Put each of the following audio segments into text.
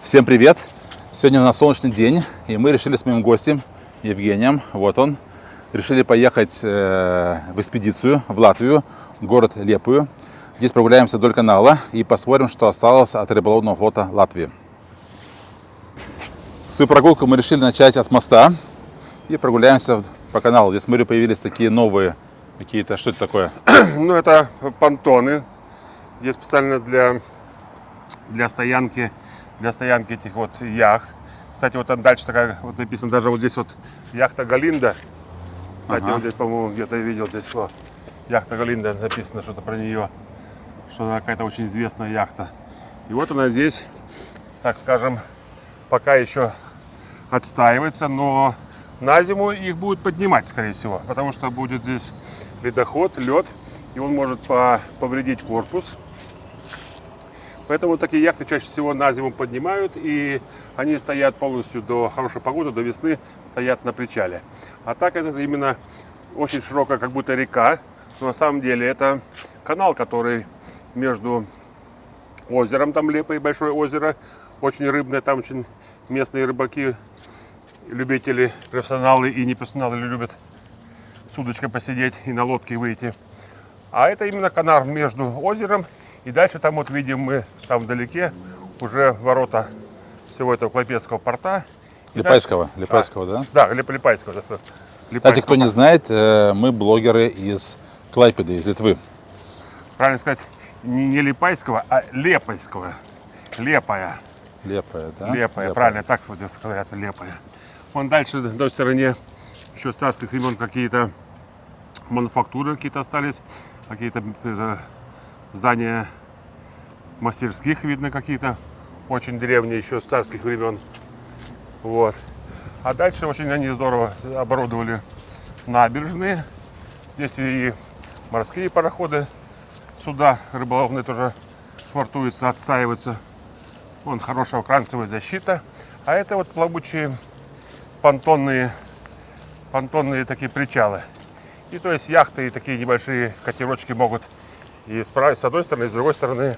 Всем привет! Сегодня у нас солнечный день, и мы решили с моим гостем Евгением, вот он, решили поехать в экспедицию в Латвию, город Лепую. Здесь прогуляемся вдоль канала и посмотрим, что осталось от рыболовного флота Латвии. Свою прогулку мы решили начать от моста и прогуляемся по каналу. Здесь, смотрю, появились такие новые какие-то, что это такое? Ну, это понтоны. Здесь специально для стоянки этих вот яхт. Кстати, вот там дальше такая вот написано, даже вот здесь вот яхта Галинда. Кстати, вот здесь, по-моему, где-то я видел здесь вот яхта Галинда, написано что-то про нее, что она какая-то очень известная яхта. И вот она здесь, так скажем, пока еще отстаивается, но на зиму их будут поднимать, скорее всего, потому что будет здесь ледоход, лед, и он может повредить корпус. Поэтому такие яхты чаще всего на зиму поднимают, и они стоят полностью до хорошей погоды, до весны, стоят на причале. А так это именно очень широкая, как будто река, но на самом деле это канал, который между озером, там Лепое, большое озеро, очень рыбное, там очень местные рыбаки, любители, профессионалы и непрофессионалы любят с удочкой посидеть и на лодке выйти. А это именно канал между озером. И дальше там вот видим мы, там вдалеке, уже ворота всего этого Клайпедского порта. Липайского, да? Да, Липайского. Кстати, кто не знает, мы блогеры из Клайпеды, из Литвы. Правильно сказать, не Липайского, а Лепойского. Лепая. Лепая, да? Лепая, правильно, так вот здесь говорят, Лепая. Вон дальше, на той стороне, еще с царских времен какие-то мануфактуры какие-то остались, какие-то здания мастерских видно какие-то, очень древние, еще с царских времен. Вот. А дальше очень они здорово оборудовали набережные. Здесь и морские пароходы, суда рыболовные тоже швартуются, отстаиваются. Вон хорошая кранцевая защита. А это вот плавучие понтонные такие причалы. И то есть яхты и такие небольшие катерочки могут и с одной стороны, и с другой стороны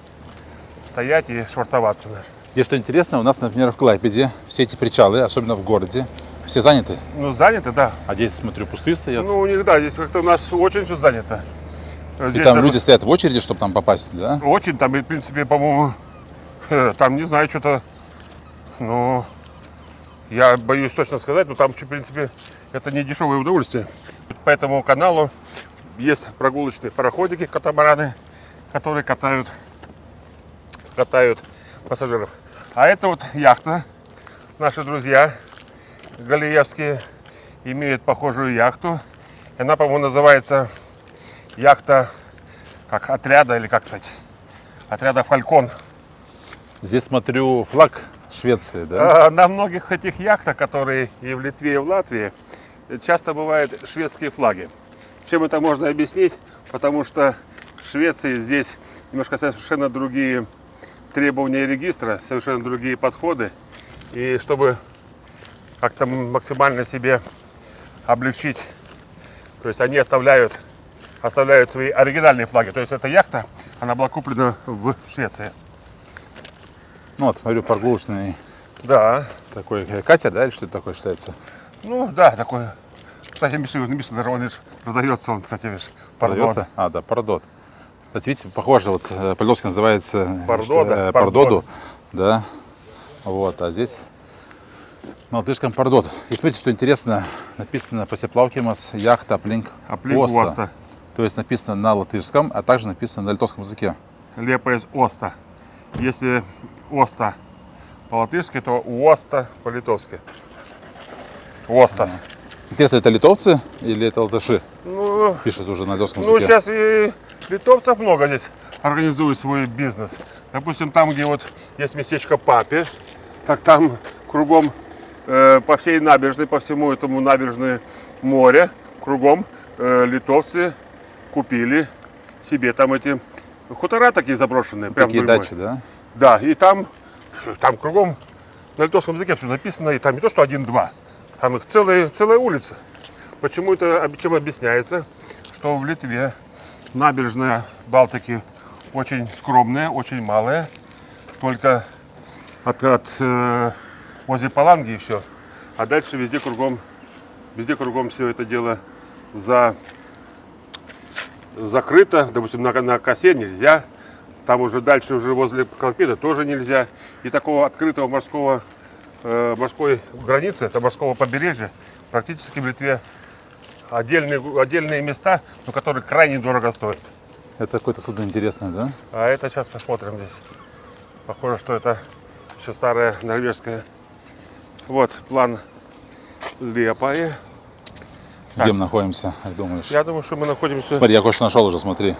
стоять и швартоваться. И что интересно, у нас, например, в Клайпеде все эти причалы, особенно в городе, все заняты. Ну, заняты, да. А здесь, смотрю, пустые стоят. Ну, у них, да, здесь как-то у нас очень все занято. И Здесь там люди стоят в очереди, чтобы там попасть, да? Очень, там, в принципе, по-моему, там, не знаю, что-то, ну, я боюсь точно сказать, но там, в принципе, это не дешевое удовольствие. По этому каналу есть прогулочные пароходики, катамараны, которые катают пассажиров. А это вот яхта. Наши друзья галиевские имеют похожую яхту. Она, по-моему, называется яхта как отряда, или как сказать, отряда Фалькон. Здесь, смотрю, флаг Швеции, да? На многих этих яхтах, которые и в Литве, и в Латвии, часто бывают шведские флаги. Чем это можно объяснить? Потому что в Швеции здесь немножко совершенно другие требования регистра, совершенно другие подходы. И чтобы как-то максимально себе облегчить, то есть они оставляют свои оригинальные флаги. То есть эта яхта, она была куплена в Швеции. Ну вот, смотрю, прогулочный такой катер, да, или что это такое считается? Ну, да, такой. Кстати, написано, даже он продается, кстати, видишь, Продается? А, да, пардот. Кстати, видите, похоже, вот по-литовски называется пардоду. Да. Вот, а здесь на латышском пардот. И смотрите, что интересно, написано «Посеплавкимас яхта Аплинк Оста». То есть написано на латышском, а также написано на литовском языке. Лепое Оста. Если Оста по-латышски, то Оста по-литовски. Остас. Интересно, это литовцы или это латыши? Ну, пишут уже на литовском языке. Ну, сейчас и литовцев много здесь организуют свой бизнес. Допустим, там, где вот есть местечко Папе, так там кругом по всей набережной, по всему этому набережное море, кругом литовцы купили себе там эти хутора такие заброшенные. Такие дачи, да? Да, и там кругом на литовском языке все написано, и там не то, что один-два, там их целая улица. Почему это, чем объясняется, что в Литве набережная Балтики очень скромная, очень малая, только возле Паланги и все. А дальше везде кругом все это дело закрыто. Допустим, на косе нельзя. Там уже дальше, уже возле Клайпеды тоже нельзя. И такого открытого морской границы, это морского побережья, практически в Литве отдельные места, но которые крайне дорого стоят. Это какое-то судно интересное, да? А это сейчас посмотрим здесь. Похоже, что это еще старая норвежская. Вот план Лепаи. Где мы находимся, как думаешь? Я думаю, что мы находимся... Смотри, я кое-что нашел уже, смотри.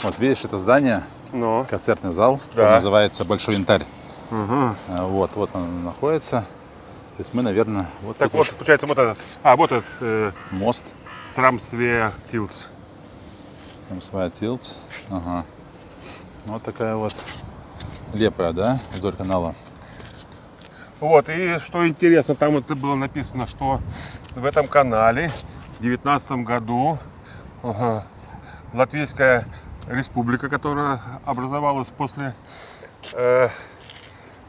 Вот видишь, это здание, Но. концертный зал, Да. он называется Большой Янтарь. Угу. Вот он находится. То есть мы, наверное, вот Так тут вот, получается, вот этот. Вот этот мост. Трамсве Тилс. Тилц. Ага. Вот такая вот Лепая, да, вдоль канала. Вот, и что интересно, там вот было написано, что в этом канале в 19 году Латвийская республика, которая образовалась после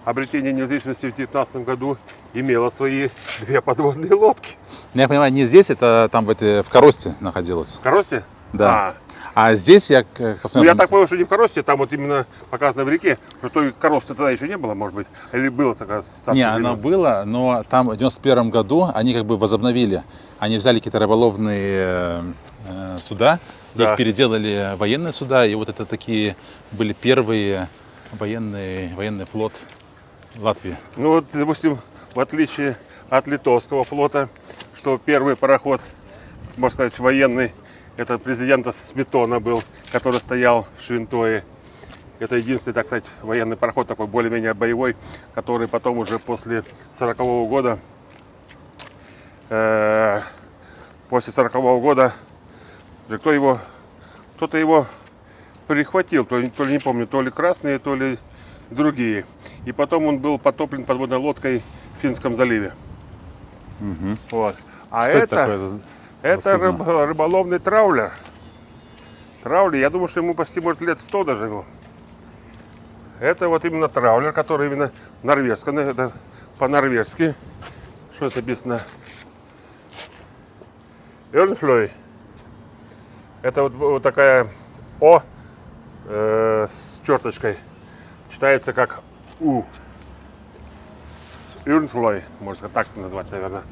обретения независимости в 19 году, имела свои 2 подводные лодки. Ну, я понимаю, не здесь, это там в Коросте находилось. В Коросте? Да. А здесь я посмотрел... Ну, я так понял, что не в Коросте, там вот именно показано в реке, что той Коросты тогда еще не было, может быть, или было царство. Не, оно было, но там в 91 году они как бы возобновили. Они взяли какие-то рыболовные суда, Да. их переделали в военные суда, и вот это такие были первые военный флот Латвии. Ну вот, допустим, в отличие от литовского флота, что первый пароход, можно сказать, военный, это президента Сметона был, который стоял в Швинтое. Это единственный, так сказать, военный пароход, такой более-менее боевой, который потом уже после 40-го года, кто-то его перехватил, то ли не помню, то ли красные, то ли другие. И потом он был потоплен подводной лодкой в Финском заливе. Угу. Вот. А Что это такое за судно? рыболовный траулер. Траулер, я думаю, что ему почти, может, лет 100 даже. Ему. Это вот именно траулер, который именно норвежский, это по-норвежски. Что это написано? Örnfløy. Это вот такая О с черточкой. Читается как У. Örnfløy, можно сказать, так назвать, наверное.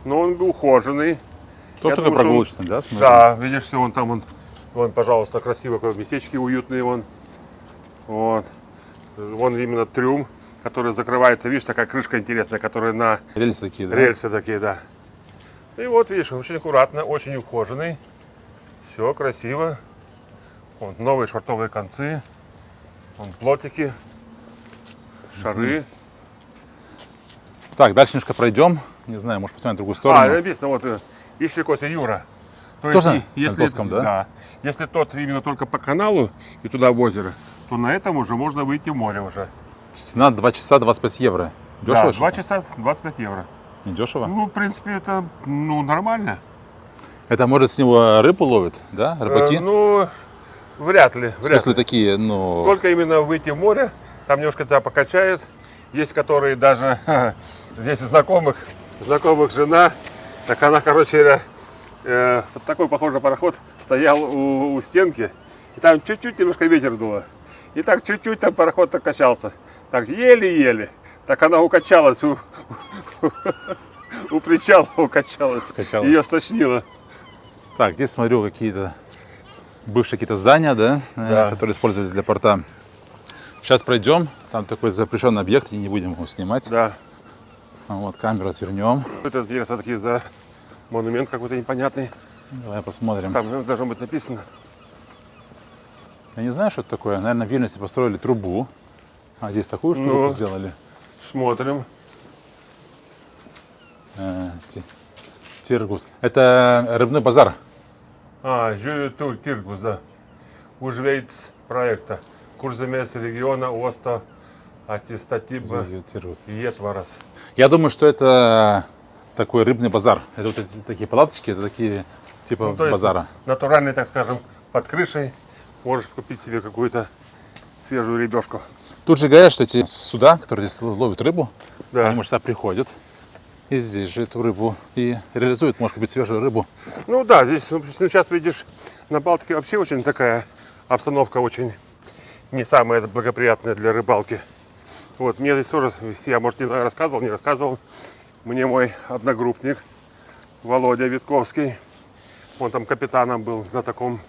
Но он был ухоженный. Тоже такой прогулочный, да? Смотри? Да, видишь, все, вон, пожалуйста, красиво, какой местечки уютные, вон. Вот. Вон именно трюм, который закрывается, видишь, такая крышка интересная, которая на Рельсы такие, да? рельсы такие, да. И вот, видишь, очень аккуратно, очень ухоженный. Все красиво. Вот, новые швартовые концы. Вон плотики, шары. Так, дальше немножко пройдем. Не знаю, может посмотрим в другую сторону. Написано, вот, Ишли-Кося Юра. То Тоже есть, на русском, да? Да. Если тот именно только по каналу и туда в озеро, то на этом уже можно выйти в море уже. Цена 2 часа 25 евро. Дешево? Да, 2 что-то? часа 25 евро. Не дешево? Ну, в принципе, это нормально. Это может с него рыбу ловят, да? Рыбаки? Ну, вряд ли. В смысле такие, ну... Только именно выйти в море, там немножко тебя покачают. Есть, которые даже здесь знакомых жена, так она, короче, вот такой похожий пароход стоял у стенки, и там чуть-чуть немножко ветер дуло. И так чуть-чуть там пароход так качался. Так еле-еле. Так она укачалась, у причала укачалась. Ее стошнило. Так, здесь смотрю какие-то бывшие какие-то здания, да, Да. которые использовались для порта. Сейчас пройдем, там такой запрещенный объект, и не будем его снимать. Да. Вот, камеру отвернем. Это интересно, такие за монумент какой-то непонятный. Давай посмотрим. Там должно быть написано. Я не знаю, что это такое. Наверное, в Вильнюсе построили трубу. А здесь такую штуку Ну. сделали. Смотрим. Тиргус. Это рыбный базар. Жюлитур Тиргус, да. Ужвейц проекта. Курзамес региона Оста Атистатиба Тиргус. Етварас. Я думаю, что это такой рыбный базар. Это вот эти такие палаточки, это такие типа Ну, то есть базара. натуральный, так скажем, под крышей можешь купить себе какую-то свежую рыбешку. Тут же говорят, что эти суда, которые здесь ловят рыбу, Да. они, может, сюда приходят и здесь же эту рыбу и реализуют, может быть, свежую рыбу. Ну да, здесь, ну, сейчас видишь, на Балтике вообще очень такая обстановка очень не самая благоприятная для рыбалки. Вот, мне здесь тоже, я, может, не знаю, рассказывал, не рассказывал, мне мой одногруппник Володя Витковский, он там капитаном был на таком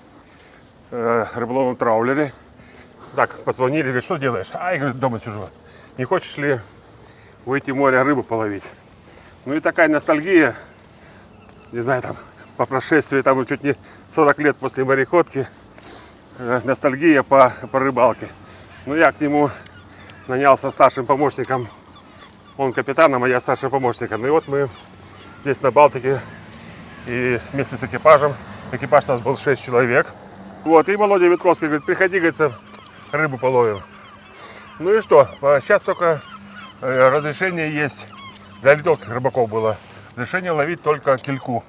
рыболовном траулере. Так, позвонили, говорит, что делаешь? А я, говорю, дома сижу. Не хочешь ли выйти в море рыбу половить? Ну и такая ностальгия, не знаю, там, по прошествии там чуть не 40 лет после мореходки, ностальгия по рыбалке. Ну я к нему нанялся старшим помощником, он капитаном, а я старшим помощником. И вот мы здесь на Балтике и вместе с экипажем, экипаж у нас был 6 человек. Вот, и Володя Витковский говорит, приходи, говорится, рыбу половим. Ну и что, сейчас только разрешение есть, для литовских рыбаков было, разрешение ловить только кильку.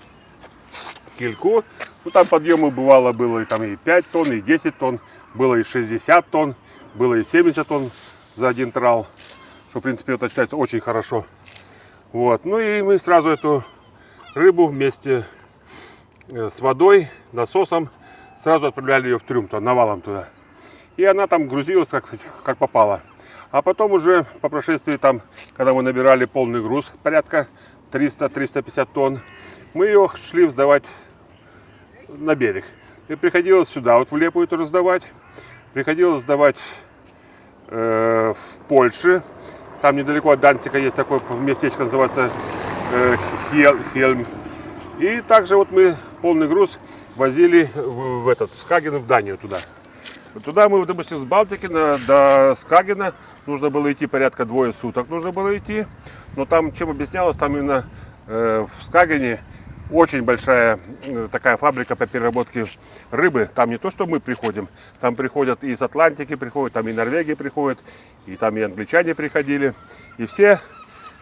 Кильку, ну там подъемы бывало, было и, там, и 5 тонн, и 10 тонн, было и 60 тонн, было и 70 тонн за один трал, что, в принципе, это считается очень хорошо. Вот, ну и мы сразу эту рыбу вместе с водой, насосом, сразу отправляли ее в трюм, навалом туда. И она там грузилась, как попало. А потом уже по прошествии, там, когда мы набирали полный груз, порядка 300-350 тонн, мы ее шли сдавать на берег. И приходилось сюда, вот в Лепую тоже сдавать. Приходилось сдавать в Польше. Там недалеко от Данцика есть такое местечко, называется Хельм. И также вот мы полный груз возили в Скаген, в Данию туда. Туда мы, допустим, с Балтики до Скагена нужно было идти порядка 2 суток. Нужно было идти. Но там, чем объяснялось, там именно в Скагене очень большая такая фабрика по переработке рыбы. Там не то, что мы приходим, там приходят и из Атлантики, приходят, там и Норвегии приходят, и там и англичане приходили. И все,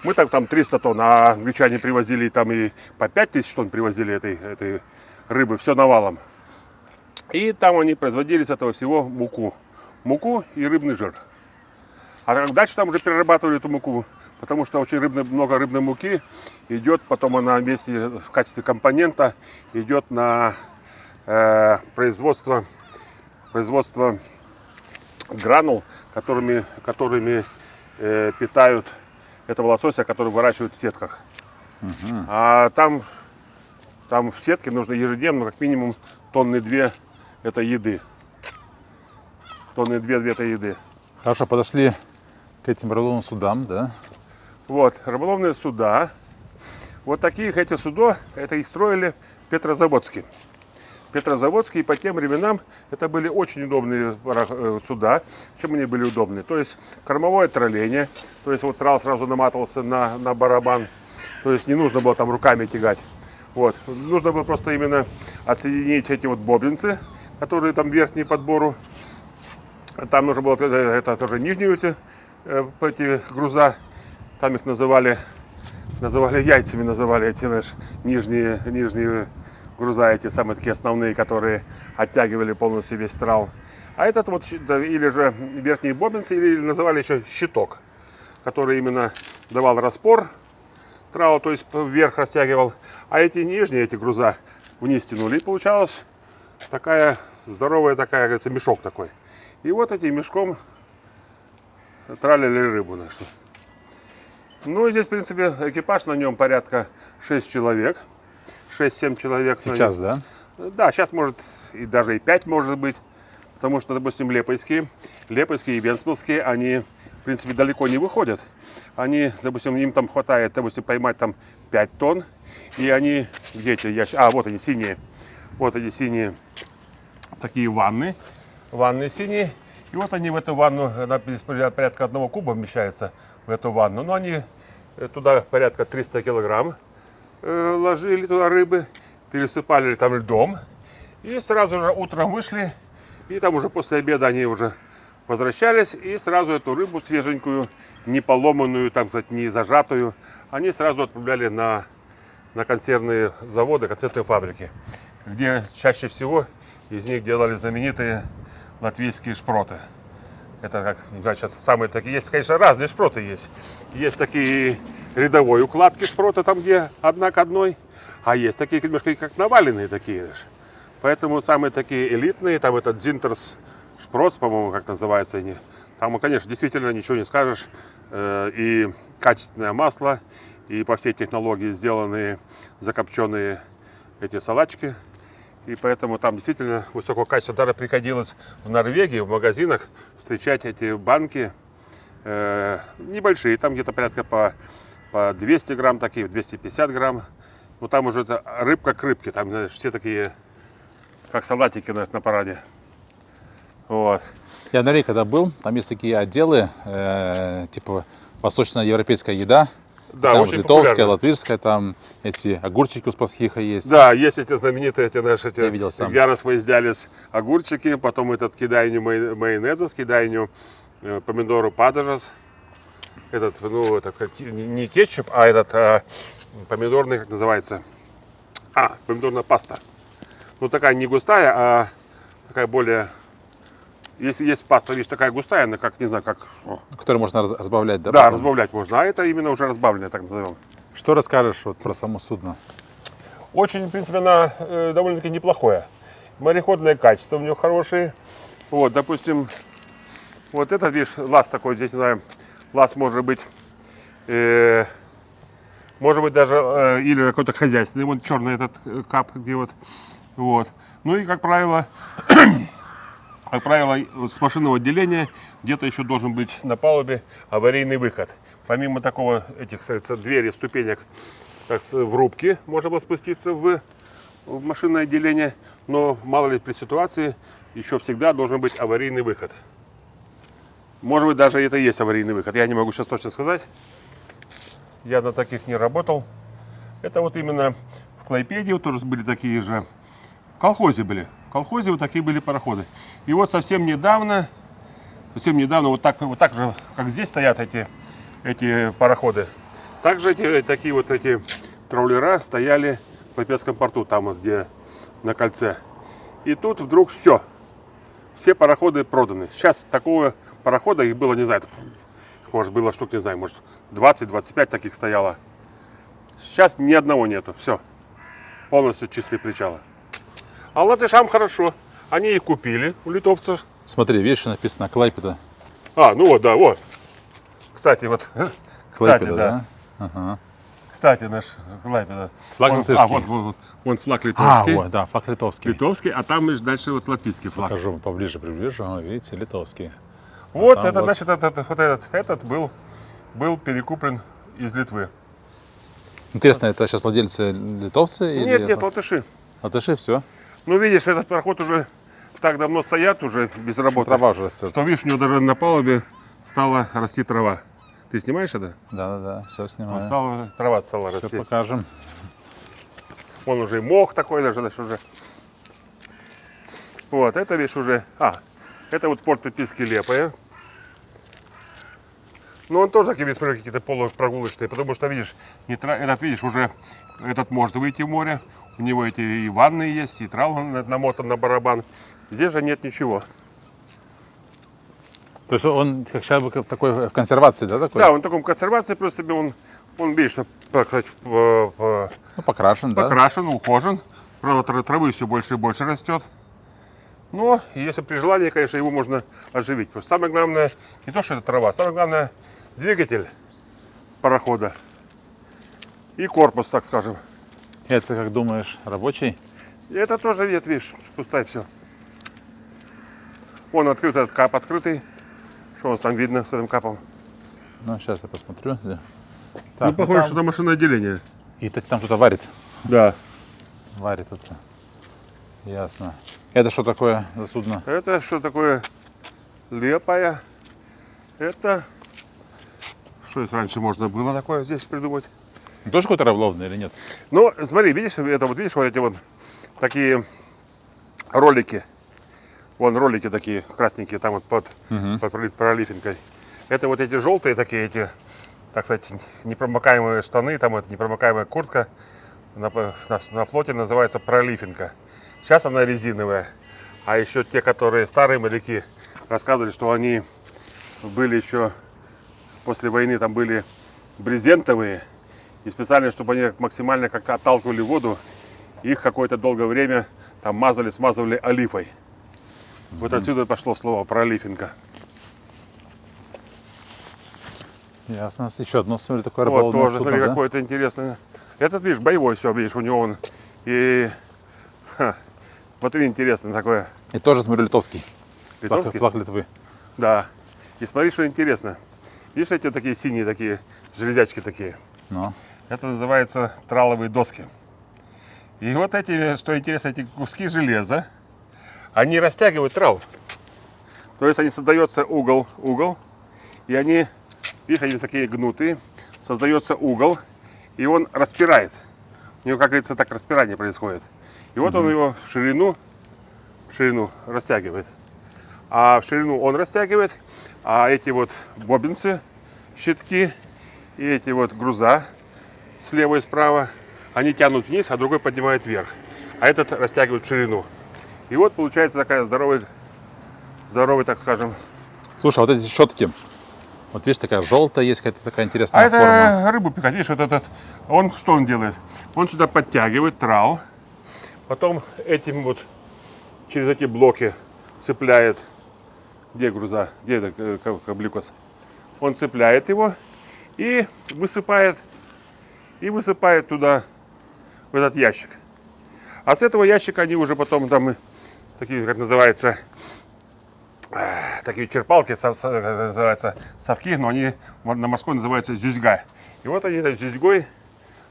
мы там 300 тонн, а англичане привозили там и по 5000 тонн привозили этой рыбы, все навалом. И там они производили с этого всего муку и рыбный жир. А дальше там уже перерабатывали эту муку, потому что очень много рыбной муки идет, потом она вместе в качестве компонента идет на производство гранул, которыми питают этого лосося, который выращивают в сетках. А там в сетке нужно ежедневно как минимум тонны 2 это еды. Тонны 2 это еды. Хорошо, подошли к этим рыболовным судам, да? Вот, рыболовные суда. Вот таких эти суда, это их строили в Петрозаводске. Петрозаводске, и по тем временам это были очень удобные суда. Чем они были удобны? То есть кормовое тролление, то есть вот трал сразу наматывался на барабан, то есть не нужно было там руками тягать. Вот. Нужно было просто именно отсоединить эти вот бобинцы, которые там верхние подбору. Там нужно было это тоже нижние эти груза, там их называли яйцами, называли эти нижние груза, эти самые такие основные, которые оттягивали полностью весь трал. А этот вот, или же верхние бобинцы, или называли еще щиток, который именно давал распор тралу, то есть вверх растягивал. А эти нижние, эти груза вниз тянули, и получалась такая здоровая, такая, говорится, мешок такой. И вот этим мешком тралили рыбу нашу. Ну и здесь, в принципе, экипаж на нем порядка 6 человек. 6-7 человек. Сейчас, да? Да, сейчас может и даже и 5 может быть. Потому что, допустим, лепойские и венспилские, они, в принципе, далеко не выходят. Они, допустим, им там хватает, допустим, поймать там 5 тонн. И они, где эти ящики? А, вот они, синие. Вот эти синие такие ванны синие. И вот они в эту ванну, она порядка 1 куба вмещается в эту ванну. Но они туда порядка 300 килограмм ложили туда рыбы, пересыпали там льдом. И сразу же утром вышли, и там уже после обеда они уже возвращались. И сразу эту рыбу свеженькую, не поломанную, там, кстати, не зажатую, они сразу отправляли на консервные заводы, консервные фабрики, где чаще всего из них делали знаменитые латвийские шпроты. Это, как не знаю, сейчас самые такие. Есть, конечно, разные шпроты есть. Есть такие рядовой укладки шпрота, там где одна к одной. А есть такие немножко как наваленные такие. Поэтому самые такие элитные, там этот Зинтерс шпрот, по-моему, как называется они. Там, конечно, действительно ничего не скажешь. И качественное масло, и по всей технологии сделанные закопченные эти салачки. И поэтому там действительно высокого качества. Даже приходилось в Норвегии, в магазинах встречать эти банки небольшие, там где-то порядка по 200 грамм, такие 250 грамм. Но там уже это рыбка к рыбке, там, знаешь, все такие, как салатики на параде. Вот. Я в Норвегии когда был, там есть такие отделы, типа восточноевропейская еда. Да, там очень литовская, популярно. латышская, там эти огурчики у Спасхиха есть. Да, есть эти знаменитые, эти наши, Я видел сам. Ярос Ваиздялис огурчики, потом этот кидайню майонеза, кидайню помидору падажас. Этот, ну, этот, не кетчуп, а этот помидорный, как называется? Помидорная паста. Ну, такая не густая, а такая более... Есть паста, видишь, такая густая, она как, не знаю, как... Которую можно разбавлять, да? Да, потом? разбавлять можно, а это именно уже разбавленная, так назовем. Что расскажешь вот про само судно? Очень, в принципе, она довольно-таки неплохое. Мореходное качество у нее хорошее. Вот, допустим, вот этот, видишь, лаз такой, здесь, не знаю, лаз может быть даже или какой-то хозяйственный, вот черный этот кап, где вот. Ну и, как правило, с машинного отделения где-то еще должен быть на палубе аварийный выход. Помимо такого, этих, кстати, двери, ступенек, так, в рубке можно было спуститься в машинное отделение, но мало ли при ситуации еще всегда должен быть аварийный выход. Может быть, даже это и есть аварийный выход. Я не могу сейчас точно сказать. Я на таких не работал. Это вот именно в Клайпеде вот тоже были такие же. В колхозе были. В колхозе вот такие были пароходы. И вот совсем недавно вот так же, как здесь стоят эти пароходы, также такие вот эти траулера стояли в Клайпедском порту, там вот где на кольце. И тут вдруг все пароходы проданы. Сейчас такого парохода их было, не знаю, может было штук, не знаю, может 20-25 таких стояло. Сейчас ни одного нету, все. Полностью чистые причалы. А латышам хорошо. Они их купили у литовцев. Смотри, видишь, написано Клайпеда. Ну вот, да, вот. Кстати, вот. Кстати, Клайпеда, да. Ага. Кстати, наш Клайпеда. Флаг латышский. Вот флаг литовский. Вот, да, флаг литовский. Литовский, а там дальше вот латвийский флаг. Покажу поближе, приближу. Видите, литовский. Вот, там это, вот. значит, этот был перекуплен из Литвы. Интересно, это сейчас владельцы литовцы? Нет, или латыши. латыши, все. Ну, видишь, этот пароход уже так давно стоят, уже без работы. Трава уже растет. Что, видишь, у него даже на палубе стала расти трава. Ты снимаешь это? Да, все снимаю. Трава стала Все расти. покажем. Он уже и мох такой даже, значит, уже. Вот, это, видишь, уже... это вот порт приписки Лепая. Но он тоже такие, смотрю, какие-то полупрогулочные, потому что, видишь, видишь, уже этот может выйти в море. У него эти и ванны есть, и трал намотан на барабан. Здесь же нет ничего. То есть он как сейчас бы такой в консервации, да, такой? Да, он в таком консервации, просто себе он видишь, Покрашен, да? покрашен, ухожен. Правда, травы все больше и больше растет. Но если при желании, конечно, его можно оживить. Потому что самое главное, не то, что это трава, самое главное двигатель парохода и корпус, так скажем. Это, как думаешь, рабочий? И это тоже, видишь, пустая все. Вон открыт этот кап, открытый. Что у нас там видно с этим капом? Ну, сейчас я посмотрю. Да. Ну, похоже, там... что это машинное отделение. И там кто-то варит. Да. Варит это. Ясно. Это что такое за судно? Это что такое? Лепая. Это... Что здесь раньше можно было такое здесь придумать? Тоже какой-то рыболовный или нет? Ну, смотри, видишь, видишь вот эти вот такие ролики. Вон ролики такие красненькие, там вот под пролифинкой. Это вот эти желтые такие, так сказать, непромокаемые штаны, там это непромокаемая куртка. На флоте называется пролифинка. Сейчас она резиновая. А еще те, которые старые моряки, рассказывали, что они были еще после войны, там были брезентовые. И специально, чтобы они максимально как-то отталкивали воду, их какое-то долгое время там смазывали олифой. Вот отсюда пошло слово пролифинга. Ясно. Еще одно, смотри, такое Вот рыболовное тоже, судно, смотри, да? какое-то интересное. Этот, видишь, боевой все, видишь, у него он. И смотри, интересно такое. И тоже, смотрю, литовский. Литовский? Флаг Литвы. Да. И смотри, что интересно. Видишь, эти такие синие такие железячки такие. Ну. Это называется траловые доски. И вот эти, что интересно, эти куски железа, они растягивают трал. То есть они создается угол, и они, видишь, они такие гнутые, создается угол, и он распирает. У него, как говорится, так распирание происходит. И вот он его в ширину растягивает. А в ширину он растягивает, а эти вот бобинцы, щитки и эти вот груза слева и справа, они тянут вниз, а другой поднимает вверх. А этот растягивает в ширину. И вот получается такая здоровый, так скажем. Слушай, а вот эти щетки, вот видишь, такая желтая есть, какая-то такая интересная А форма. это рыбу пикать, видишь, вот этот, что он делает? Он сюда подтягивает трал, потом этим вот через эти блоки цепляет, где груза, где это кабликос? Он цепляет его и высыпает туда, в этот ящик. А с этого ящика они уже потом там, такие, как называется, такие черпалки, называются совки, но они на морской называются зюзьга. И вот они этой зюзьгой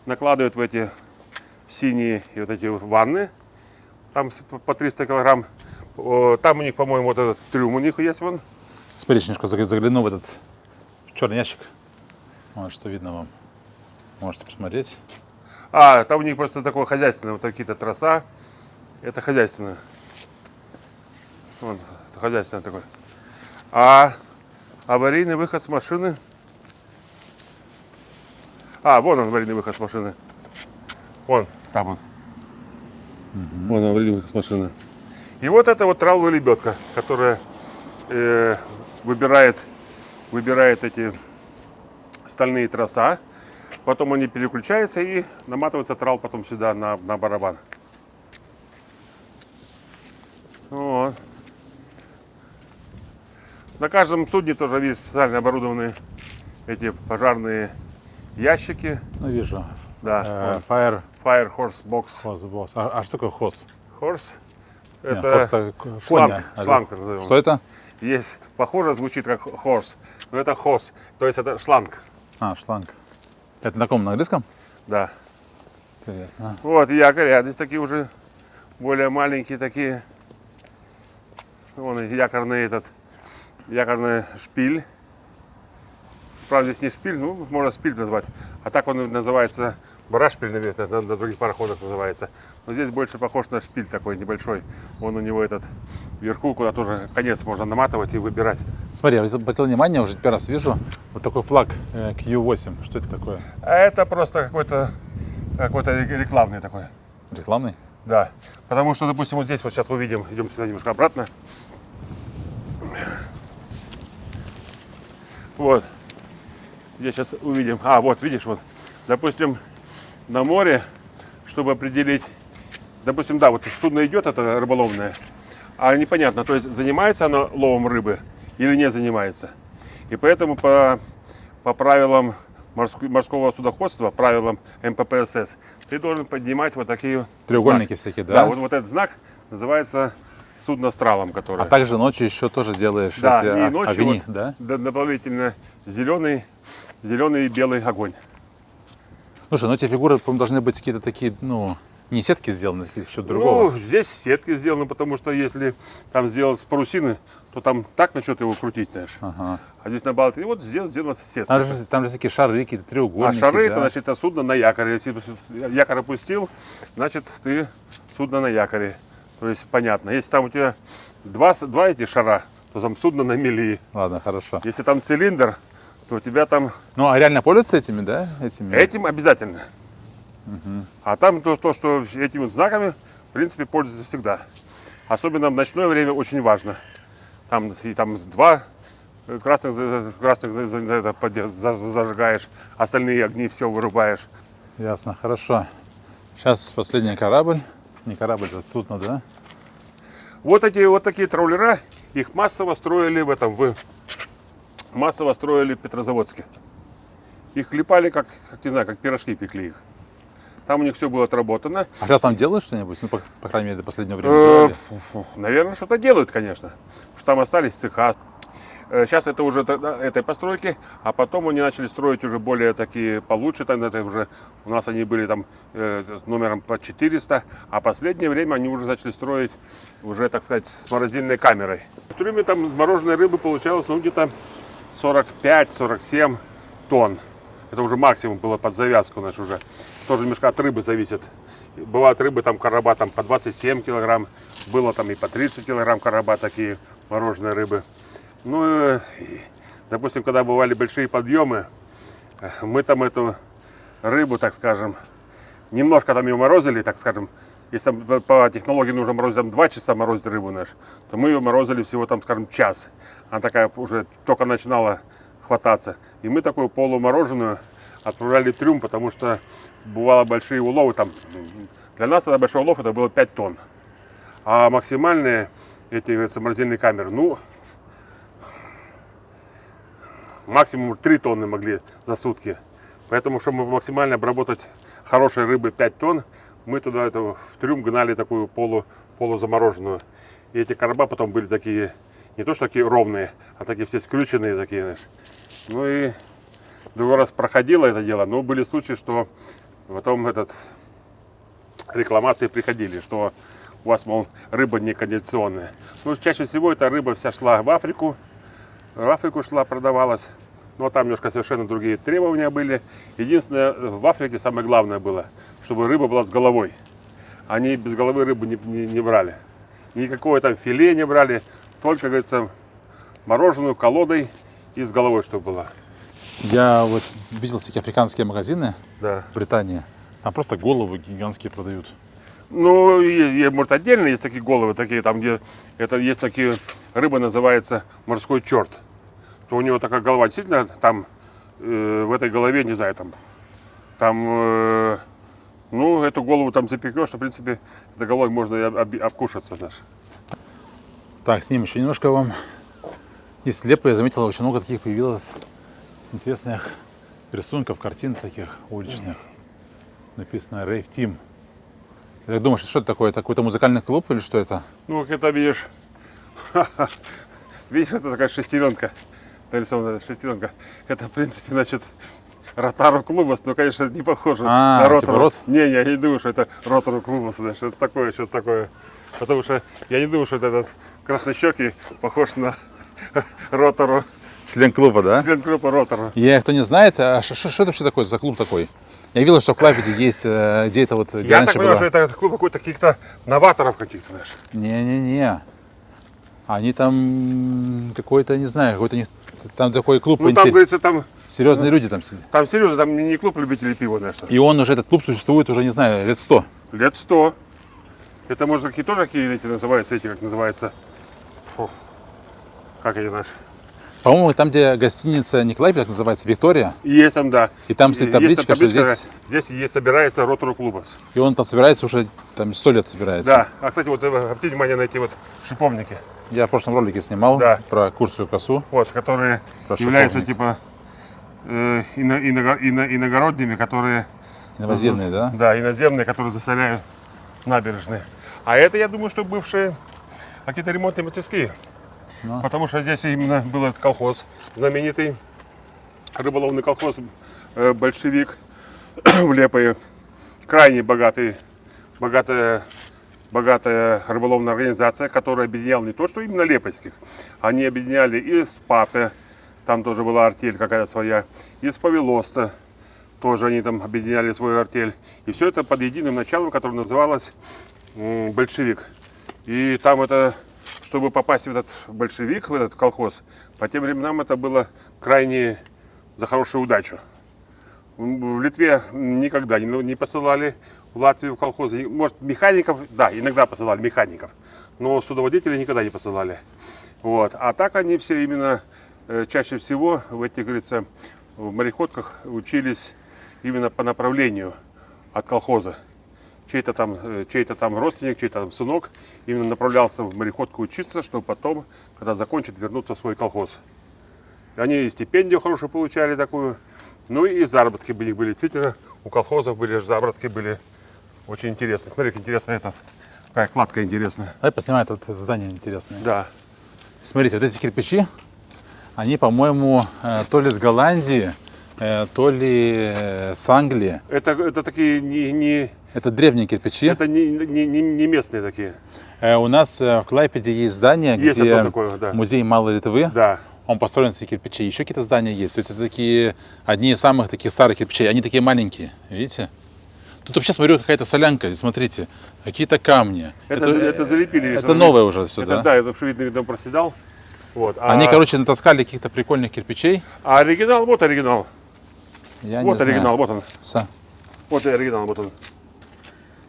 накладывают в эти синие и вот эти ванны, там по 300 килограмм. Там у них, по-моему, вот этот трюм у них есть вон. Смотри, немножко загляну в этот черный ящик. Вот что видно вам. Можете посмотреть. Там у них просто такое хозяйственное, вот какие-то троса. Это хозяйственное. Вон, это хозяйственное такое. А аварийный выход с машины. Вон он, аварийный выход с машины. Вон, там он. Вон аварийный выход с машины. И вот это вот траловая лебедка, которая выбирает эти стальные троса. Потом они переключаются и наматывается трал потом сюда на барабан. Вот. На каждом судне тоже, видишь, специально оборудованные эти пожарные ящики. Ну, вижу. Да. Fire Horse Box. Box. А что такое хоз? Horse. Нет, Это шланг. шланг назовем. Что это? Есть, похоже, звучит как horse, но это hose, то есть это шланг. Шланг. Это на ком, на английском? Да. Интересно. Вот якоря, здесь такие уже более маленькие такие. Вон якорный шпиль. Правда, здесь не шпиль, ну, можно шпиль назвать. А так он называется барашпиль, наверное, на других пароходах называется. Но здесь больше похож на шпиль такой небольшой. Вон у него этот вверху, куда тоже конец можно наматывать и выбирать. Смотри, я обратил внимание, уже первый раз вижу, вот такой флаг Q8. Что это такое? А это просто какой-то рекламный такой. Рекламный? Да. Потому что, допустим, вот здесь вот сейчас увидим, идем сюда немножко обратно. Вот. Здесь сейчас увидим. Вот, видишь, вот. Допустим, на море, чтобы определить, допустим, да, вот судно идет, это рыболовное, а непонятно, то есть занимается оно ловом рыбы или не занимается. И поэтому по правилам морского судоходства, правилам МППСС, ты должен поднимать вот такие треугольники знаки. всякие, да? Да, вот этот знак называется судно с тралом, который. А также ночью еще тоже делаешь эти и ночью огни, вот да? Дополнительно зеленый и белый огонь. Слушай, ну эти фигуры, по-моему, должны быть какие-то такие, ну, не сетки сделаны, еще другого. Ну, здесь сетки сделаны, потому что если там сделать с парусины, то там так начнет его крутить, знаешь. Ага. А здесь на Балтике, вот сделана сетка. Там же всякие шары, какие-то треугольники. Шары, да? это значит это судно на якоре. Если якорь опустил, значит ты судно на якоре. То есть понятно. Если там у тебя два эти шара, то там судно на мели. Ладно, хорошо. Если там цилиндр, то у тебя там. Ну, а реально пользуются этими, да? Этим обязательно. А там то, что этими вот знаками, в принципе, пользуются всегда. Особенно в ночное время очень важно. Там два зажигаешь, остальные огни все вырубаешь. Ясно, хорошо. Сейчас последний корабль. Не корабль, это судно, да? Вот такие траулера, их массово строили массово строили в Петрозаводске. Их клепали, как не знаю, как пирожки пекли их. Там у них все было отработано. А сейчас там делают что-нибудь? Ну, по крайней мере, до последнего времени делали. Наверное, что-то делают, конечно. Потому что там остались цеха. Сейчас это уже этой постройки, а потом они начали строить уже более такие получше. Там это уже у нас они были там номером по 400, а последнее время они уже начали строить уже, так сказать, с морозильной камерой. В трюме там замороженной рыбы получалось где-то 45-47 тонн. Это уже максимум было под завязку наш уже. Тоже немножко от рыбы зависит. Бывают рыбы, там короба там, по 27 килограмм, было там и по 30 килограмм короба такие мороженые рыбы. Ну, допустим, когда бывали большие подъемы, мы там эту рыбу, так скажем, немножко там ее морозили, так скажем. Если там по технологии нужно морозить там 2 часа морозить рыбу нашу, то мы ее морозили всего там, скажем, час. Она такая уже только начинала хвататься. И мы такую полумороженую отправляли в трюм, потому что бывало большие уловы. Там, для нас это большой улов, это было 5 тонн. А максимальные эти морозильные камеры, ну, максимум 3 тонны могли за сутки. Поэтому, чтобы максимально обработать хорошей рыбы 5 тонн, мы туда в трюм гнали такую полузамороженную. И эти короба потом были такие, не то что такие ровные, а такие все скрюченные такие, знаешь. Ну и другой раз проходило это дело, но были случаи, что потом рекламации приходили, что у вас, мол, рыба не кондиционная. Ну, чаще всего эта рыба вся шла в Африку шла, продавалась. Но там немножко совершенно другие требования были. Единственное, в Африке самое главное было, чтобы рыба была с головой. Они без головы рыбу не брали. Никакое там филе не брали, только, говорится, мороженую колодой и с головой, чтобы была. Я вот видел всякие африканские магазины Да. в Британии. Там просто головы гигантские продают. Ну, может, отдельно есть такие головы, такие там, где это есть такие, рыба называется морской черт. То у него такая голова, действительно, там в этой голове, не знаю, ну, эту голову там запекешь, что, в принципе, этой головой можно и обкушаться даже. Так, снимем еще немножко вам. Из слепа я заметил, очень много таких появилось интересных рисунков, картин таких уличных. Написано Rave Team. Ты думаешь, что это такое? Это какой-то музыкальный клуб или что это? Ну, как это видишь, видишь, это такая шестеренка, нарисованная шестеренка. Это, в принципе, значит, Ротару Клубас, но, конечно, не похоже на Ротару. Типа рот? Не, я не думаю, что это Ротару Клубас, значит, это такое, что-то такое. Потому что я не думаю, что этот краснощекий похож на Ротару. Член клуба, да? Член клуба Ротару. Кто не знает, а что это вообще такое за клуб такой? Я видел, что в Клайпеде есть, где это вот, где Я раньше так понимаю, было. что это клуб какой-то каких-то новаторов каких-то, знаешь. Не-не-не. Они там какой-то, не знаю, какой-то не... Там такой клуб. Ну, там, говорится, там Серьезные люди там сидят. Там серьезно, там не клуб любителей пива, знаешь. И он уже, этот клуб существует уже, не знаю, лет 100. Лет 100. Это, может, какие тоже какие эти называются, как называется. Фу. Как эти наши? По-моему, там, где гостиница не Клайпед, так называется, Виктория. Есть там, да. И там стоит табличка, что здесь собирается Ротару Клубас. И он там собирается уже, там 100 лет собирается. Да. А, кстати, вот обратите внимание на эти вот шиповники. Я в прошлом ролике снимал про Курскую косу. Вот, которые являются типа иногородними, которые... Иноземные, да? Да, иноземные, которые засоряют набережные. А это, я думаю, что бывшие какие-то ремонтные мастерские. Ну. Потому что здесь именно был этот колхоз знаменитый, рыболовный колхоз «Большевик» в Лепое. Крайне богатая рыболовная организация, которая объединяла не то, что именно лепойских. Они объединяли и с Папе, там тоже была артель какая-то своя, и с Павелоста тоже они там объединяли свою артель. И все это под единым началом, которое называлось «Большевик». И там это... Чтобы попасть в этот большевик, в этот колхоз, по тем временам это было крайне за хорошую удачу. В Литве никогда не посылали в Латвию в колхозы. Может, механиков, да, иногда посылали механиков, но судоводителей никогда не посылали. Вот. А так они все именно чаще всего в этих, говорится, в мореходках учились именно по направлению от колхоза. Чей-то там родственник, чей-то там сынок именно направлялся в мореходку учиться, чтобы потом, когда закончит, вернуться в свой колхоз. И они и стипендию хорошую получали такую, ну и заработки были действительно. У колхозов были заработки, были очень интересные. Смотри, как интересно это, какая кладка интересная. Давай поснимаем это здание интересное. Да. Смотрите, вот эти кирпичи, они, по-моему, то ли с Голландии, то ли с Англии. Это такие Это древние кирпичи. это не местные такие. У нас в Клайпеде есть здание, Есть где одно такое, да. музей Малой Литвы. Да. Он построен из кирпичей. Еще какие-то здания есть. То есть это такие одни из самых таких старых кирпичей. Они такие маленькие, видите? Тут вообще, смотрю, какая-то солянка. Смотрите, какие-то камни. Это залепили. Это новое уже все, Это, да? да, это видно проседал. Вот. Они, короче, натаскали каких-то прикольных кирпичей. А оригинал, вот оригинал. Я Вот не оригинал, знаю. вот он. Вот и оригинал, вот он.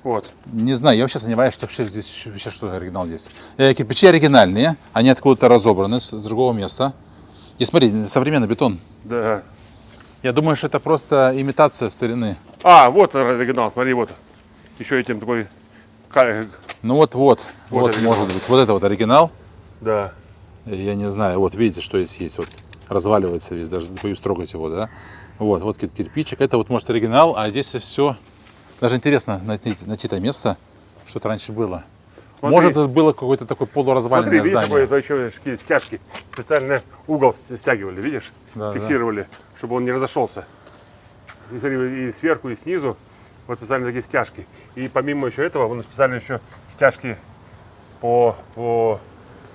Вот. Не знаю, я вообще сомневаюсь, что вообще здесь вообще что оригинал есть. Кирпичи оригинальные, они откуда-то разобраны с другого места. И смотри, современный бетон. Да. Я думаю, что это просто имитация старины. А, вот оригинал, смотри, вот. Еще этим такой. Ну вот оригинал. может быть. Вот это вот оригинал. Да. Я не знаю, вот видите, что здесь есть. Вот разваливается весь, даже боюсь трогать его, да. Вот кирпичик. Это вот может оригинал, а здесь все. Даже интересно найти это место, что-то раньше было. Смотри. Может, это было какое-то такое Смотри, полуразваленное видишь, здание. такой еще такие стяжки. Специально угол стягивали, видишь? Да, Фиксировали, чтобы он не разошелся. И, смотри, и сверху, и снизу. Вот специально такие стяжки. И помимо еще этого, он специально еще стяжки по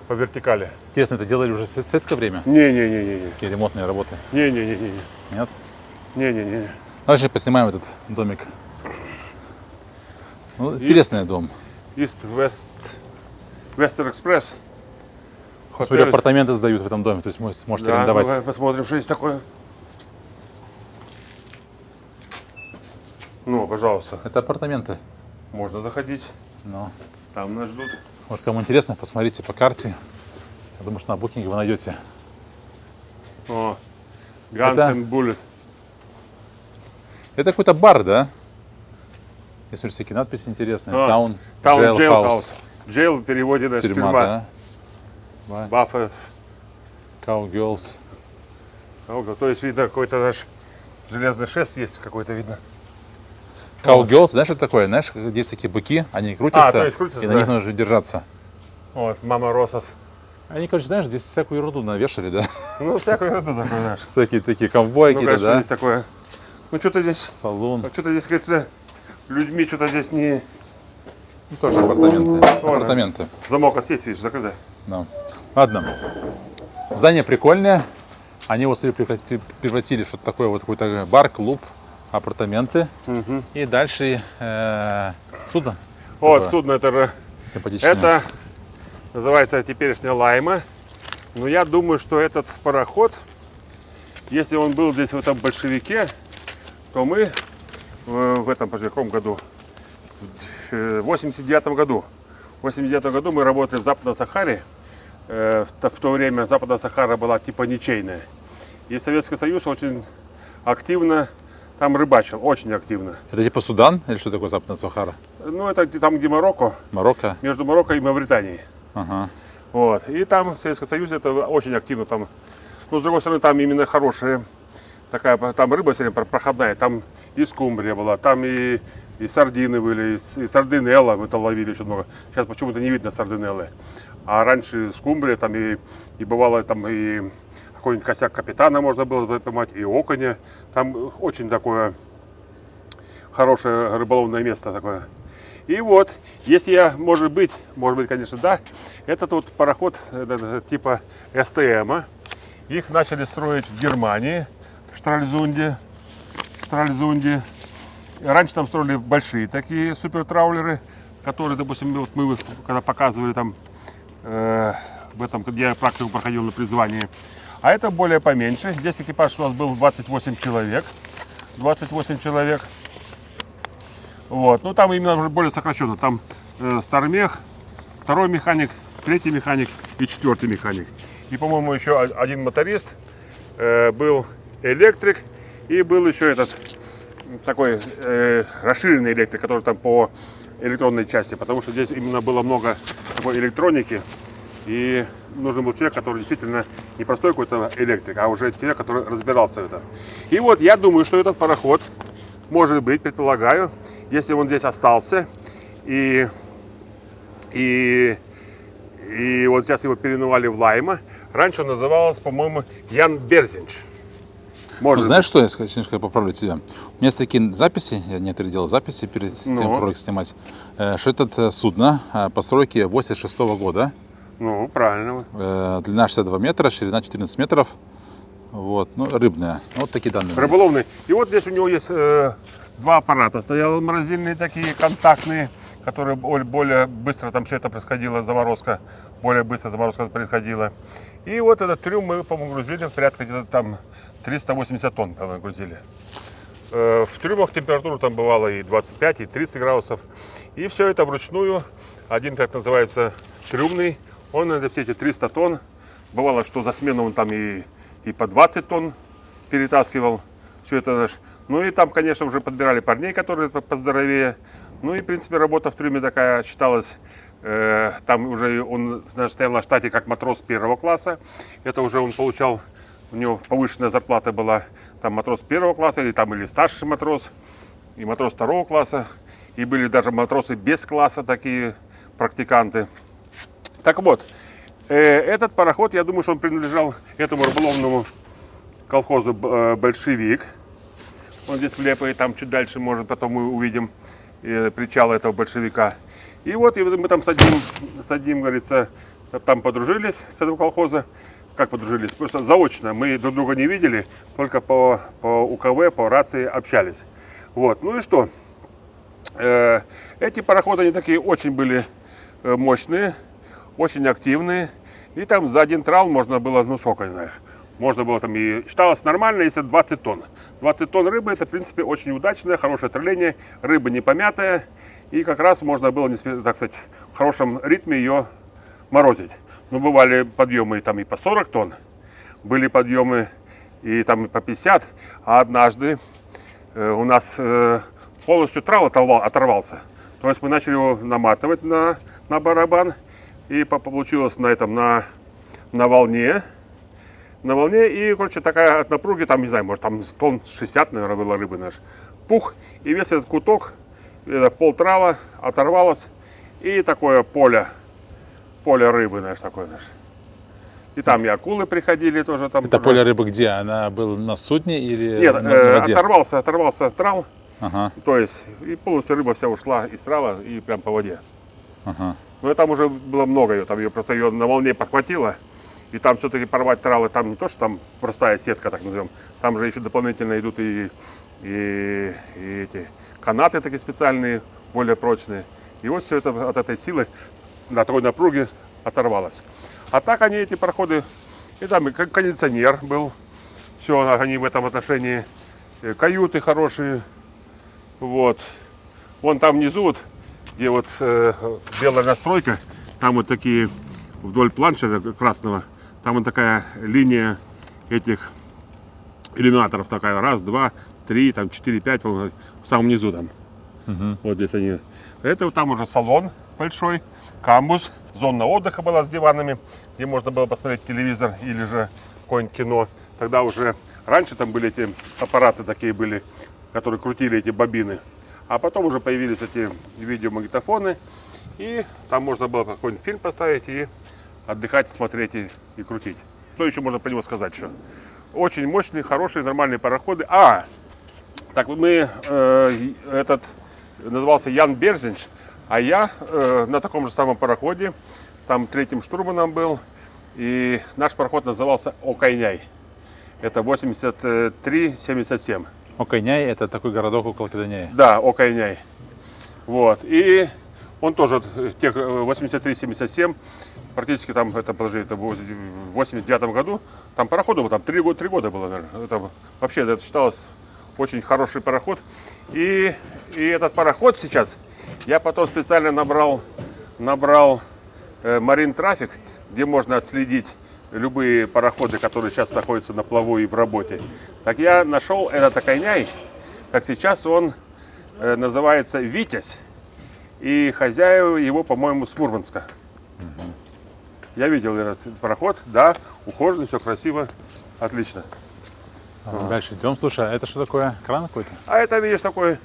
вертикали. Интересно, это делали уже в советское время? Не-не-не-не. Такие ремонтные работы? Не-не-не-не. Нет? Не-не-не. Давайте поснимаем этот домик. Ну, интересный дом. East Western Express. Смотрю, апартаменты сдают в этом доме, то есть можете Да, арендовать. давай посмотрим, что есть такое. Ну, пожалуйста, Это апартаменты. можно заходить. Ну, Там нас ждут. вот кому интересно, посмотрите по карте. Я думаю, что на букинге вы найдете. О, Guns Это- and Bullet. Это какой-то бар, да? Я смотрю, всякие надписи интересные. Таун, Jailhouse. Jail в переводе на Тюрьма, тюрьма. да? Баффет. Cowgirls. То есть, видно, какой-то наш железный шест есть какой-то, видно. Cowgirls, знаешь, что такое? Знаешь, есть такие быки, они крутятся, то есть крутятся, и на да. них нужно держаться. Вот, Мама Росос. Они, короче, знаешь, здесь всякую ерунду навешали, да? Ну, всякую ерунду такую, знаешь. Всякие такие ковбои Ну, какие-то, конечно, да? здесь такое. Ну, что-то здесь, Салон. говорится, людьми что-то здесь не... Ну, тоже апартаменты. Апартаменты. Замок у нас есть, видишь, закрыто. Да. Ладно. Здание прикольное. Они его смотри, превратили в что-то такое, вот какой-то бар, клуб, апартаменты. И дальше судно. Вот, Такое судно, это же... симпатичное. Это называется теперешняя Лайма. Но я думаю, что этот пароход, если он был здесь в этом большевике, то мы в этом, в каком году? В 89 году. В 89 году мы работали в Западном Сахаре. В то время Западная Сахара была типа ничейная. И Советский Союз очень активно там рыбачил, очень активно. Это типа Судан или что такое Западная Сахара? Ну, это там, где Марокко, Марокко? между Марокко и Мавританией. Ага. Вот. И там в Советском Союзе это очень активно там. Но с другой стороны, там именно хорошая такая, там рыба все время проходная, там и скумбрия была, там и сардины были, и сардинелла мы там ловили очень много. Сейчас почему-то не видно сардинеллы. А раньше скумбрия, там и бывало там и какой-нибудь косяк капитана можно было поймать, и окуня. Там очень такое хорошее рыболовное место такое. И вот, если я, может быть, конечно, да, этот вот пароход типа СТМ, их начали строить в Германии, в Штральзунде. Раньше там строили большие такие супертраулеры, которые, допустим, вот мы когда показывали там, в этом, где я практику проходил на призвании. А это более поменьше. Здесь экипаж у нас был 28 человек. 28 человек. Вот. Ну, там именно уже более сокращенно. Там стармех, второй механик, третий механик и четвертый механик. И, по-моему, еще один моторист был электрик и был еще этот такой расширенный электрик, который там по электронной части, потому что здесь именно было много такой электроники, и нужен был человек, который действительно не простой какой-то электрик, а уже человек, который разбирался в этом. И вот я думаю, что этот пароход, может быть, предполагаю, если он здесь остался, и вот сейчас его переименовали в Лайма, раньше он назывался, по-моему, Ян Берзинч. Может Знаешь, что я немножко поправлю тебя? У меня есть такие записи, я некоторые делал записи перед тем, как ролик снимать, что это судно постройки 86 года. Ну, правильно. Длина 62 метра, ширина 14 метров. Вот, ну, рыбная. Вот такие данные. Рыболовный. И вот здесь у него есть два аппарата. Стояли морозильные такие контактные, которые более быстро там все это происходило, заморозка. Более быстро заморозка происходила. И вот этот трюм мы, по-моему, грузили порядка где-то там 380 тонн, по-моему, грузили. В трюмах температура там бывала и 25, и 30 градусов. И все это вручную. Один, как называется, трюмный. Он на все эти 300 тонн. Бывало, что за смену он там и по 20 тонн перетаскивал. Все это наш. Ну и там, конечно, уже подбирали парней, которые поздоровее. Ну и, в принципе, работа в трюме такая считалась. Там уже он стоял на штате как матрос первого класса. Это уже он получал, у него повышенная зарплата была. Там матрос первого класса, или старший матрос, и матрос второго класса. И были даже матросы без класса, такие практиканты. Так вот, этот пароход, я думаю, что он принадлежал этому рыболовному колхозу «Большевик». Он здесь влепает, там чуть дальше, может, потом мы увидим причал этого большевика. И вот мы там с одним, говорится, там подружились с этого колхоза. Как подружились? Просто заочно. Мы друг друга не видели, только по УКВ, по рации общались. Вот. Ну и что? Эти пароходы, они такие очень были мощные, очень активные. И там за один трал можно было, ну сколько, знаешь, можно было там и считалось нормально, если 20 тонн. 20 тонн рыбы, это, в принципе, очень удачное, хорошее тролление. Рыба не помятая. И как раз можно было, так сказать, в хорошем ритме ее морозить. Ну, бывали подъемы там и по 40 тонн. Были подъемы и там и по 50. А однажды у нас полностью трал оторвался. То есть мы начали его наматывать на барабан. И получилось на волне. На волне, и, короче, такая от напруги, там, не знаю, может, там тонн 60, наверное, было рыбы наш. Пух, и весь этот куток, это полтрала оторвалось, и такое поле рыбы наш такой наш. И там и акулы приходили тоже. Там это тоже. Поле рыбы где? Она была на судне или Нет, на воде? оторвался трал, Ага. то есть, и полностью рыба вся ушла из трала и прям по воде. Ага. Но там уже было много ее, там ее просто ее на волне подхватило. И там все-таки порвать тралы, там не то, что там простая сетка, так назовем. Там же еще дополнительно идут и эти канаты такие специальные, более прочные. И вот все это от этой силы, на такой напруге оторвалось. А так они, эти пароходы, и там и кондиционер был. Все, они в этом отношении, каюты хорошие. Вот. Вон там внизу, вот, где вот белая настройка, там вот такие вдоль планшера красного, там вот такая линия этих иллюминаторов такая, раз, два, три, там 4, 5, в самом низу там. Вот здесь они. Это вот там уже салон большой, камбуз, зона отдыха была с диванами, где можно было посмотреть телевизор или же какое-нибудь кино. Тогда уже раньше там были эти аппараты такие были, которые крутили эти бобины. А потом уже появились эти видеомагнитофоны, и там можно было какой-нибудь фильм поставить и отдыхать, смотреть и крутить. Что еще можно про него сказать? Что? Очень мощные, хорошие, нормальные пароходы. Так мы, этот назывался Ян Берзинч, а я на таком же самом пароходе, там третьим штурманом был, и наш пароход назывался Окайняй. Это 83-77. Окайняй – это такой городок около Кодайняя. Да, Окайняй. Вот. И он тоже, тех 83-77, практически там, это, подожди, это в 89 году, там пароходу было, там 3 года было, наверное. Это, вообще, это считалось очень хороший пароход. И этот пароход сейчас, я потом специально набрал Marine Traffic, где можно отследить любые пароходы, которые сейчас находятся на плаву и в работе. Так я нашел этот окайняй, как сейчас он называется «Витязь». И хозяева его, по-моему, с Мурманска. Я видел этот пароход, да, ухоженный, все красиво, отлично. Дальше идем. Слушай, а это что такое? Кран какой-то? А это, видишь, такой,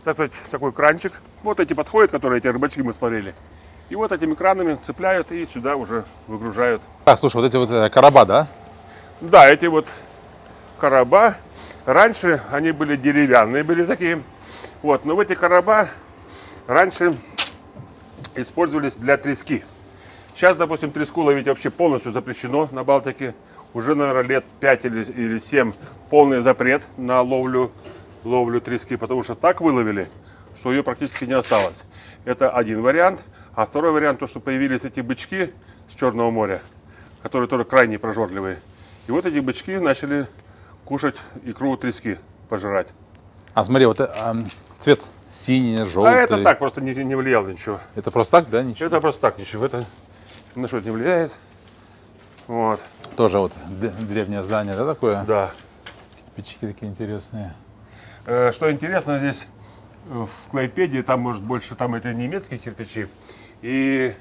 так сказать, такой кранчик. Вот эти подходят, которые эти рыбачки мы смотрели. И вот этими кранами цепляют и сюда уже выгружают. Так, слушай, вот эти вот короба, да? Да, эти вот короба, раньше они были деревянные, были такие. Вот, но в эти короба раньше использовались для трески. Сейчас, допустим, треску ловить вообще полностью запрещено на Балтике. Уже, наверное, лет 5 или 7 полный запрет на ловлю трески, потому что так выловили, что ее практически не осталось. Это один вариант. А второй вариант, то, что появились эти бычки с Черного моря, которые тоже крайне прожорливые. И вот эти бычки начали кушать икру трески, пожирать. А смотри, вот цвет синий, желтый. А это так, просто не влияло ничего. Это просто так, да? Ничего? Это просто так, ничего. Это на что-то не влияет. Вот. Тоже вот древнее здание, да, такое? Да. Печки такие интересные. Что интересно, здесь в Клайпеде, там, может, больше, там это немецкие кирпичи. И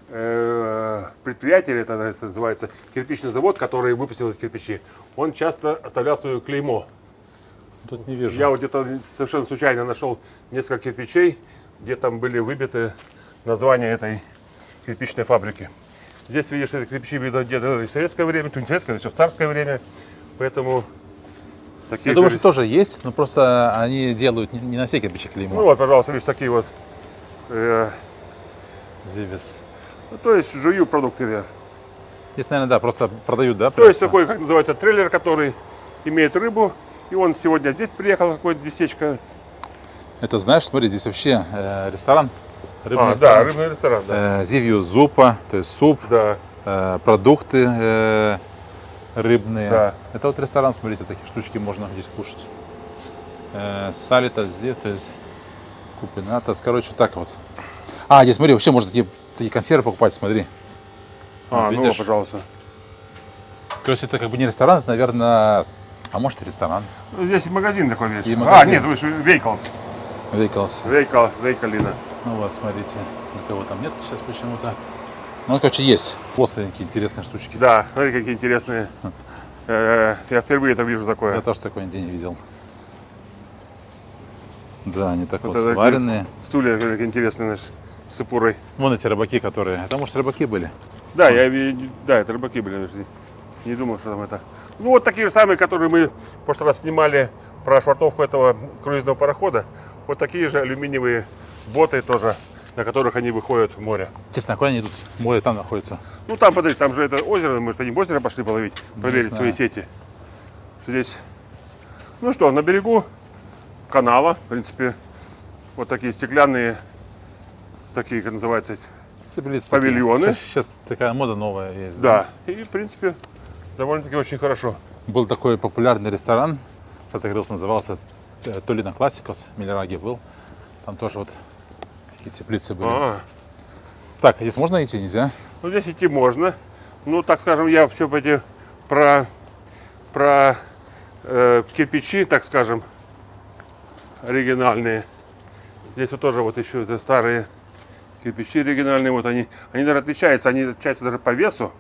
предприятие, это называется кирпичный завод, который выпустил эти кирпичи, он часто оставлял свое клеймо. Тут не вижу. Я вот где-то совершенно случайно нашел несколько кирпичей, где там были выбиты названия этой кирпичной фабрики. Здесь, видишь, эти кирпичи где-то в советское время, то не советское, еще в царское время. Поэтому такие... Я думаю, что тоже есть, но просто они делают не на все кирпичи клеймо. Ну вот, пожалуйста, видишь, такие вот. Зевес. Ну, то есть жую продукты. Здесь, наверное, да, просто продают, да? То есть просто? такой, как называется, трейлер, который имеет рыбу. И он сегодня здесь приехал, какое-то местечко. Это, знаешь, смотри, здесь вообще ресторан. Рыбный Да, ресторан. рыбный ресторан, да. Зивью зупа, то есть суп, Да. продукты рыбные. Да. Это вот ресторан, смотрите, такие штучки можно здесь кушать. Салита здесь, то есть купинатас, короче, так вот. А, здесь, смотри, вообще можно такие консервы покупать, смотри. Вот, Ну, видишь? пожалуйста. То есть это как бы не ресторан, это, наверное, а может и ресторан. Ну, здесь магазин такой весь. И магазин. Нет, вы же Вейкалс. Вейкалина. Ну вот, смотрите, никого там нет сейчас почему-то. Ну, короче, есть. Остренькие, интересные штучки. Да, смотри, какие интересные. Я впервые это вижу такое. Я тоже такой нигде не видел. Да, они так вот это сваренные. Стулья какие интересные, значит, с сыпурой. Вон эти рыбаки, которые... Это, может, рыбаки были? Да, да, это рыбаки были. Не думал, что там это. Ну, вот такие же самые, которые мы в прошлый раз снимали про швартовку этого круизного парохода. Вот такие же алюминиевые боты тоже, на которых они выходят в море. Интересно, а куда они тут? Море там находится. Ну, там, подожди, там же это озеро, может, они в озеро пошли половить, проверить свои сети. Здесь, ну что, на берегу канала, в принципе, вот такие стеклянные, такие, как называется, павильоны. Сейчас такая мода новая есть. Да, и, в принципе, довольно-таки очень хорошо. Был такой популярный ресторан, сейчас закрылся, назывался Толина Классикос, Миллераги был. Там тоже вот такие теплицы были. Так, здесь можно идти, нельзя? Ну, здесь идти можно. Ну, так скажем, я все эти про кирпичи, так скажем, оригинальные. Здесь вот тоже вот еще это старые кирпичи оригинальные. Вот они даже отличаются даже по весу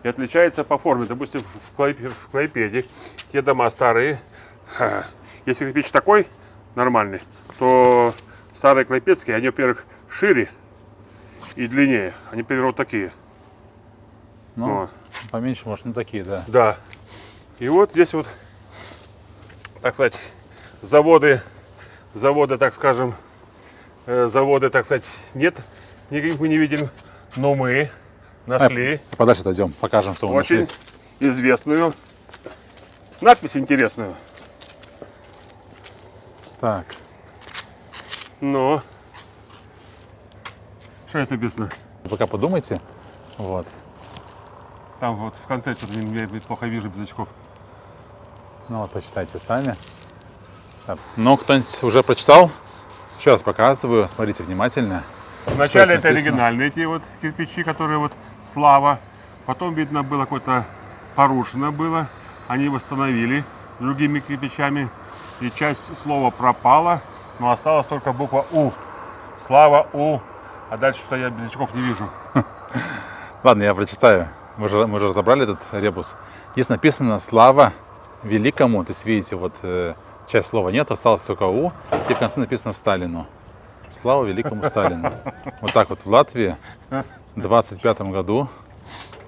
и отличаются по форме. Допустим, в Клайпеде те дома старые, если кирпич такой нормальный, то старые клайпедские, они, во-первых, шире и длиннее. Они, например, вот такие. Ну, поменьше, может, ну такие, да. Да. И вот здесь вот, так сказать, заводы, так сказать, нет, никаких мы не видим, но мы нашли Подальше отойдем, покажем, что мы очень нашли. известную надпись интересную. Так, Но что здесь написано? пока подумайте. Вот. Там вот в конце что-то я плохо вижу без очков. Ну вот, почитайте сами. Так. Ну, кто-нибудь уже прочитал? Еще раз показываю, смотрите внимательно. Вначале Что это здесь написано? оригинальные эти вот кирпичи, которые вот слава. Потом, видно, было какое-то порушено было. Они восстановили другими кирпичами. И часть слова пропала, но осталась только буква У. Слава У. А дальше что я без очков не вижу. Ладно, я прочитаю. Мы же разобрали этот ребус. Здесь написано «Слава великому». То есть, видите, вот часть слова нет, осталось только «У». И в конце написано «Сталину». Слава великому Сталину. Вот так вот в Латвии в 25 году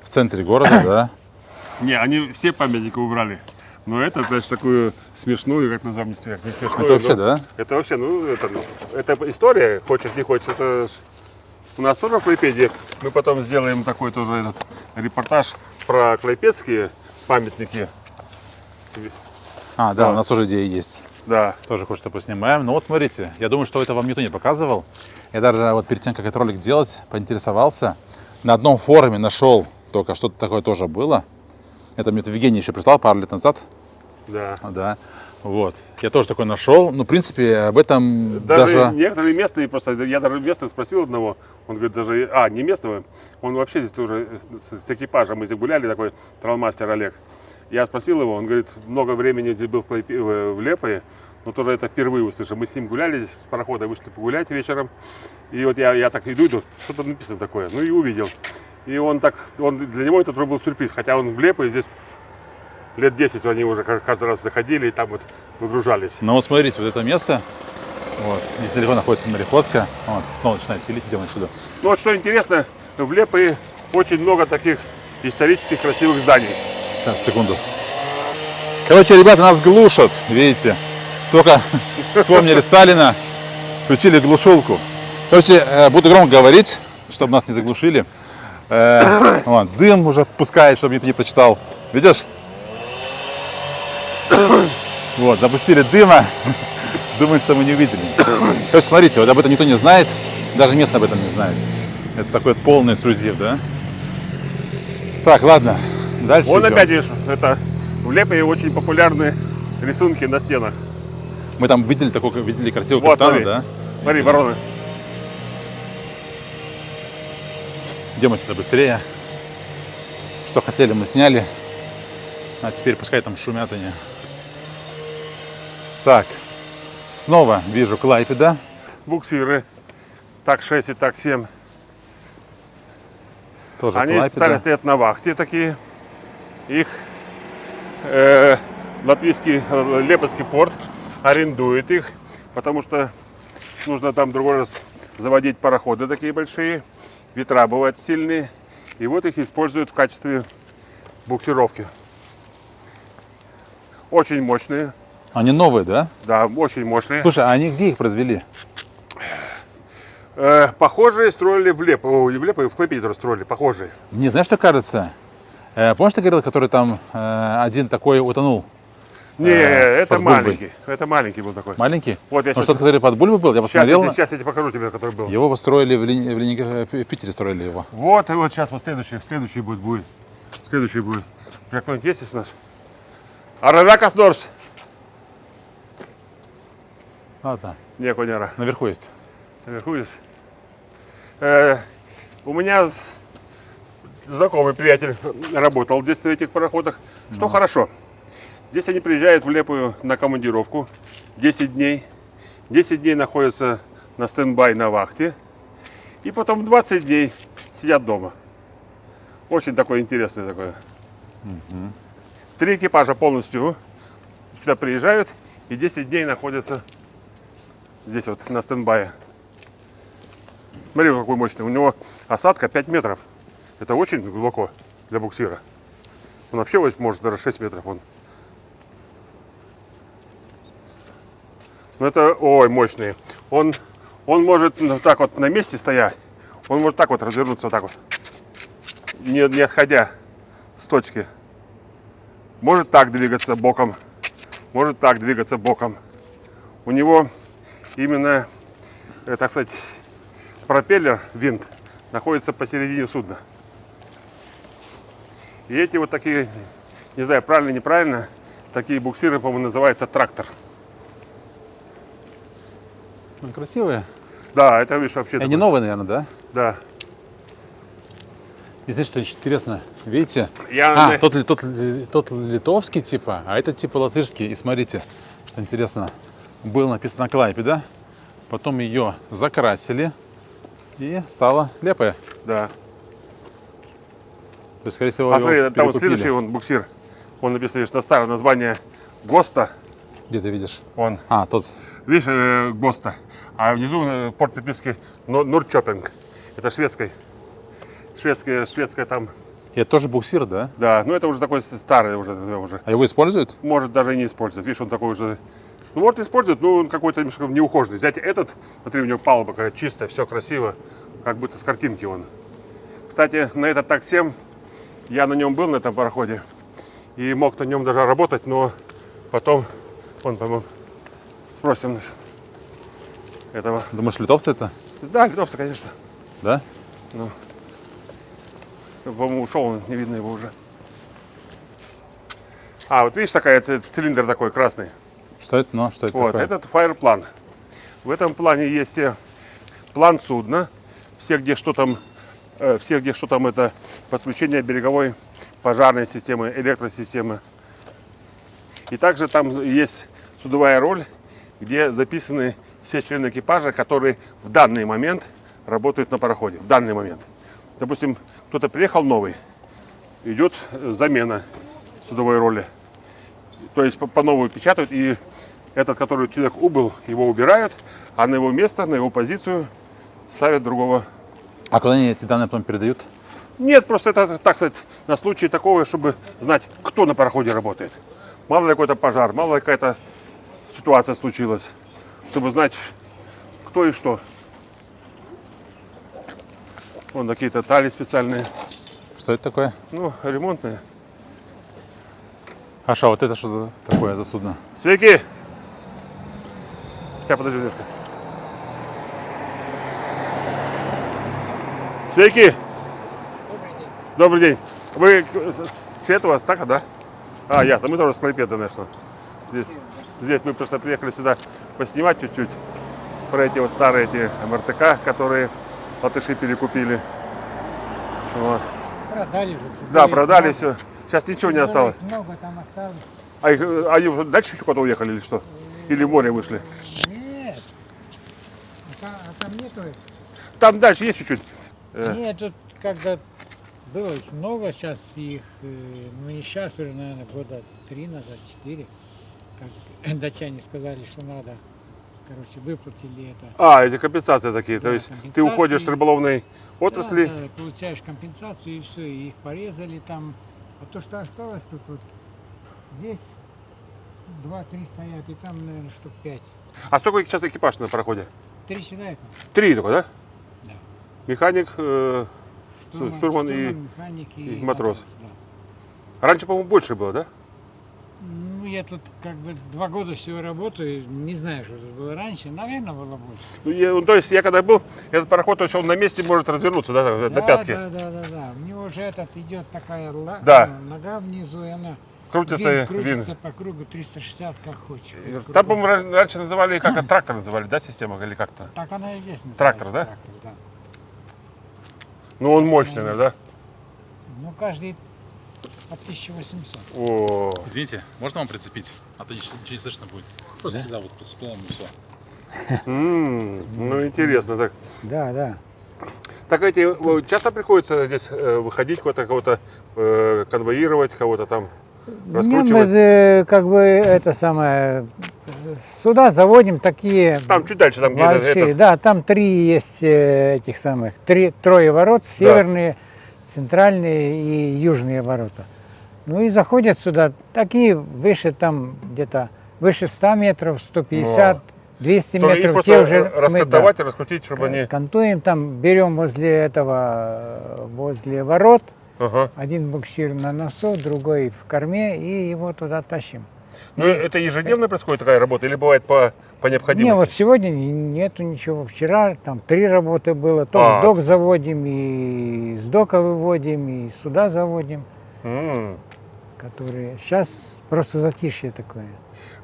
в центре города, да. Не, они все памятники убрали. Но это, значит, такую смешную, как назовем, не смешную. Это вообще, да? Это вообще, это история, хочешь не хочешь. Это у нас тоже в Клайпеде. Мы потом сделаем такой тоже этот репортаж про клайпедские памятники. А, да, у нас тоже идея есть. Да. Тоже кое-что поснимаем. Ну вот смотрите, я думаю, что это вам никто не показывал. Я даже вот перед тем, как этот ролик делать, поинтересовался. На одном форуме нашел только что-то такое тоже было. Это мне Евгений еще прислал пару лет назад. Да. Да. Вот. Я тоже такое нашел. Ну, в принципе, об этом даже некоторые местные просто, я даже местных спросил одного, он говорит, даже, не местного, он вообще здесь уже с экипажем, мы здесь гуляли, такой тралмастер Олег. Я спросил его, он говорит, много времени здесь был в Лепое, но тоже это впервые услышал. Мы с ним гуляли здесь, с парохода вышли погулять вечером, и вот я так иду, что-то написано такое, ну и увидел. И для него это тоже был сюрприз, хотя он в Лепое здесь лет 10 они уже каждый раз заходили и там вот выгружались. Ну вот смотрите, вот это место, вот, здесь далеко находится мореходка, вот, снова начинает пилить, идем отсюда. Ну вот что интересно, в Лепое очень много таких исторических красивых зданий. Сейчас, секунду. Короче, ребята, нас глушат, видите. Только вспомнили Сталина, включили глушилку. Короче, буду громко говорить, чтобы нас не заглушили. Вон, дым уже пускает, чтобы никто не прочитал. Видишь? Вот, запустили дыма. Думают, что мы не увидели. Короче, смотрите, вот об этом никто не знает. Даже местные об этом не знают. Это такой полный эксклюзив, да? Так, ладно. Дальше Вон идем. опять видишь, это в Лепое очень популярные рисунки на стенах. Мы там видели красивого Вот, капитана, смотри. да? Смотри, вороны. Идем отсюда быстрее. Что хотели, мы сняли. А теперь пускай там шумят они. Так, снова вижу Клайпеда. Буксиры. Так 6 и так 7. Тоже Они Клайпеда. специально стоят на вахте такие. Их латвийский Лепойский порт арендует их, потому что нужно там другой раз заводить пароходы такие большие. Ветра бывают сильные. И вот их используют в качестве буксировки. Очень мощные. Они новые, да? Да, очень мощные. Слушай, а они где их произвели? Похожие строили в Лепое, в Клайпеде тоже строили, похожие. Мне знаешь, что кажется? Помнишь, ты говорил, который там один такой утонул? Не, это под Бульбой. маленький. Это маленький был такой. Маленький? Вот я Ну, сейчас, что-то, который под Бульбой был, я посмотрел. сейчас я тебе покажу тебе, который был. Его построили в Питере строили его. Вот, и вот сейчас вот следующий будет. Следующий будет. Уже кто-нибудь есть здесь у нас? Аравакас Норс. Ладно, Не, Конера. наверху есть. Наверху есть. У меня знакомый приятель работал здесь на этих пароходах. Что хорошо. Здесь они приезжают в Лепую на командировку 10 дней. 10 дней находятся на стендбай на вахте. И потом 20 дней сидят дома. Очень такое интересное такое. 3 экипажа полностью сюда приезжают и 10 дней находятся здесь вот на стендбае. Смотри, какой мощный. У него осадка 5 метров. Это очень глубоко для буксира. Он вообще вот может даже 6 метров. Но это, ой, мощный. Он может так вот на месте стоять. Он может так вот развернуться, вот так вот. Не отходя с точки. Может так двигаться боком. Может так двигаться боком. У него именно, так сказать, пропеллер, винт, находится посередине судна. И эти вот такие, не знаю, правильно, неправильно, такие буксиры, по-моему, называются трактор. Ну, красивые. Да, это, видишь, вообще... Они новые, наверное, да? Да. Здесь что интересно, видите? Я Тот литовский типа, а этот типа латышский. И смотрите, что интересно. Было написано Клайпеда, потом ее закрасили и стала Лепая. Да. То есть, скорее всего, А его смотри, там вот перекупили. следующий он буксир. Он написан видишь, на старое название ГОСТа. Где ты видишь? Он. Тот. Видишь, ГОСТа. А внизу порт приписки Норрчопинг. Это шведская там. И это тоже буксир, да? Да, ну это уже такой старый уже. А его используют? Может даже и не использовать. Видишь, он такой уже. Ну, может использовать, но он какой-то немножко неухоженный. Взять этот, смотри, у него палуба какая чистая, все красиво, как будто с картинки он. Кстати, на этот ТАК-7 я на нем был, на этом пароходе, и мог на нем даже работать, но потом, по-моему, спросим этого. Думаешь, литовцы это? Да, литовцы, конечно. Да? По-моему, ушел, он, не видно его уже. А, вот видишь, такая цилиндр такой красный. Что это? Ну, что это Вот, такое? этот фаер-план. В этом плане есть план судна, все, где что там это подключение береговой пожарной системы, электросистемы. И также там есть судовая роль, где записаны все члены экипажа, которые в данный момент работают на пароходе. В данный момент. Допустим, кто-то приехал новый, идет замена судовой роли. То есть по новой печатают, и этот, который человек убыл, его убирают, а на его место, на его позицию ставят другого. А куда они эти данные потом передают? Нет, просто это, так сказать, на случай такого, чтобы знать, кто на пароходе работает. Мало ли какой-то пожар, мало ли какая-то ситуация случилась, чтобы знать, кто и что. Вон какие-то тали специальные, Что это такое? ну, ремонтные. Аша, вот это что такое за судно? Свеки! Сейчас, подожди немножко. Свеки! Добрый день. Вы с этого стака, да? А, ясно. Мы тоже с Клайпеды, конечно. Здесь мы просто приехали сюда поснимать чуть-чуть про эти вот старые эти МРТК, которые латыши перекупили. Вот. Продали же. Да, продали все. Сейчас ничего не осталось. Много там осталось. А они дальше еще куда-то уехали или что? Или в море вышли? Нет. А там нету. Там дальше есть чуть-чуть. Нет, тут когда было их много, сейчас их, ну не сейчас, уже, наверное, года 3 назад, 4, как датчане сказали, что надо, короче, выплатили это. А, эти компенсации такие. То Да, есть ты компенсации. уходишь с рыболовной отрасли. Да, получаешь компенсацию и все, и их порезали там. А то, что осталось тут вот, здесь 2-3 стоят, и там, наверное, штук 5. А сколько сейчас экипаж на пароходе? 3 человека. 3 только, да? Да. Механик, штурман и... механик и матрос. Да. Раньше, по-моему, больше было, да? Ну, я тут как бы 2 года всего работаю, не знаю, что тут было раньше, наверное, было больше. Ну, то есть я когда был, этот пароход, то есть он на месте может развернуться, да, до пятки. Да. У него уже этот идет такая Да. нога внизу, и она Крутится винт вин. крутится по кругу 360, как хочешь. Там, по-моему, раньше называли, как трактор называли, да, система или как-то? Так она и здесь называется. Трактор, да? Трактор, да. Ну, он мощный, наверное, да? Ну, каждый по 1800. О, Извините, можно вам прицепить? А то ничего не слышно будет. Просто сюда вот прицепляем и все. ну, интересно так. Да. Так эти часто приходится здесь выходить, кого-то конвоировать, кого-то там раскручивать? Мы как бы это самое, сюда заводим такие Там чуть дальше, там где-то большие, этот. да, там 3 есть этих самых, трое ворот, северные, центральные и южные ворота. Ну и заходят сюда такие выше там где-то выше 100 метров, 150, 200 То их метров. просто Те уже раскантовать и раскрутить, чтобы они... кантуем, там берем возле ворот, Ага. один буксир на носу, другой в корме, и его туда тащим. Ну, это ежедневно происходит такая работа или бывает по Не, необходимости? вот сегодня нету ничего. Вчера там 3 работы было. То в док заводим, и с дока выводим, и сюда заводим. Которые сейчас просто затишье такое.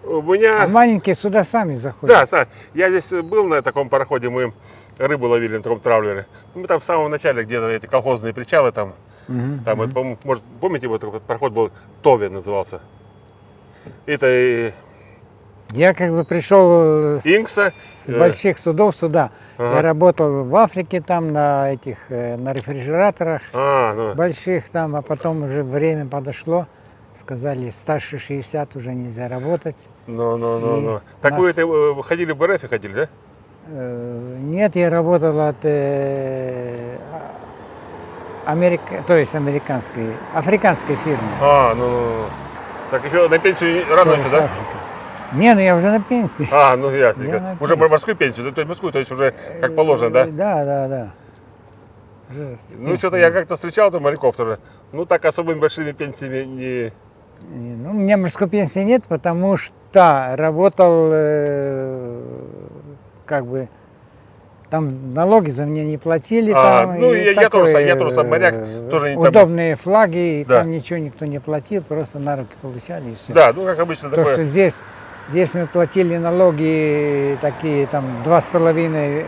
У меня... А маленькие сюда сами заходят. Да, Сань, я здесь был на таком пароходе, мы рыбу ловили на таком траулере. Мы там в самом начале где-то эти колхозные причалы там Там, вот, может, помните, вот такой пароход был, Тове назывался. Это Я как бы пришел Инкса, с больших судов сюда. Ага. Я работал в Африке там на этих, на рефрижераторах ну, больших там, а потом уже время подошло. Сказали, старше 60 уже нельзя работать. ну. Так нас- вы это ходили в БРФ, ходили, да? Нет, я работал от то есть африканской фирмы. Ну. Так еще на пенсию рано еще, да? Не, ну я уже на пенсии. Ну ясненько. Я на Уже пенсии. морскую пенсию, да, то есть морскую, то есть уже как положено, да? Да. Уже с Ну, что-то пенсией. я как-то встречал там моряков тоже. Ну, так особыми большими пенсиями не... Ну, у меня морской пенсии нет, потому что работал как бы там налоги за меня не платили. Там, ну, и я тоже такое, сам моряк, тоже не там... удобные флаги, и Да. там ничего никто не платил, просто на руки получали и все. Да, ну, как обычно То, такое... что здесь мы платили налоги такие, там, 2,5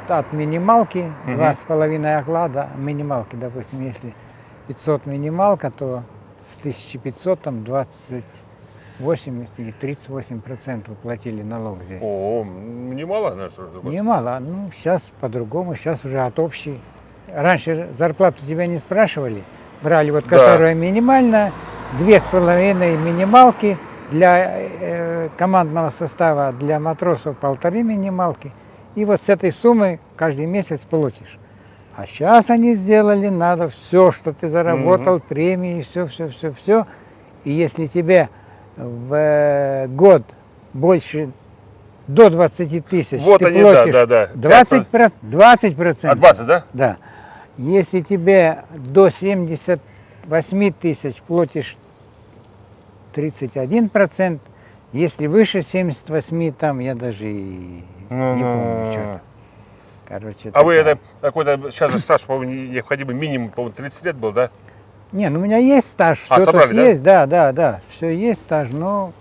от минималки, 2,5 оклада минималки, допустим, если 500 минималка, то с 1500 там 28 или 38% платили налог здесь. Немало, знаешь, что такое. Немало, ну сейчас по-другому, сейчас уже от общей. Раньше зарплату тебя не спрашивали, брали вот Да. которая минимальная, 2,5 минималки для командного состава, для матросов 1,5 минималки. И вот с этой суммы каждый месяц получишь. А сейчас они сделали, надо все, что ты заработал, премии, все. И если тебе в год больше до 20 тысяч, Вот ты они, платишь да. 20%. 20%. 20, да? Да. Если тебе до 78 тысяч платишь 31%, если выше 78, там я даже и не помню, что. Короче, А вы такая. это какой-то, сейчас же стаж, по-моему, необходимый минимум, по-моему, 30 лет был, да? Не, ну у меня есть стаж, все собрали, тут да? есть, да, все есть стаж, но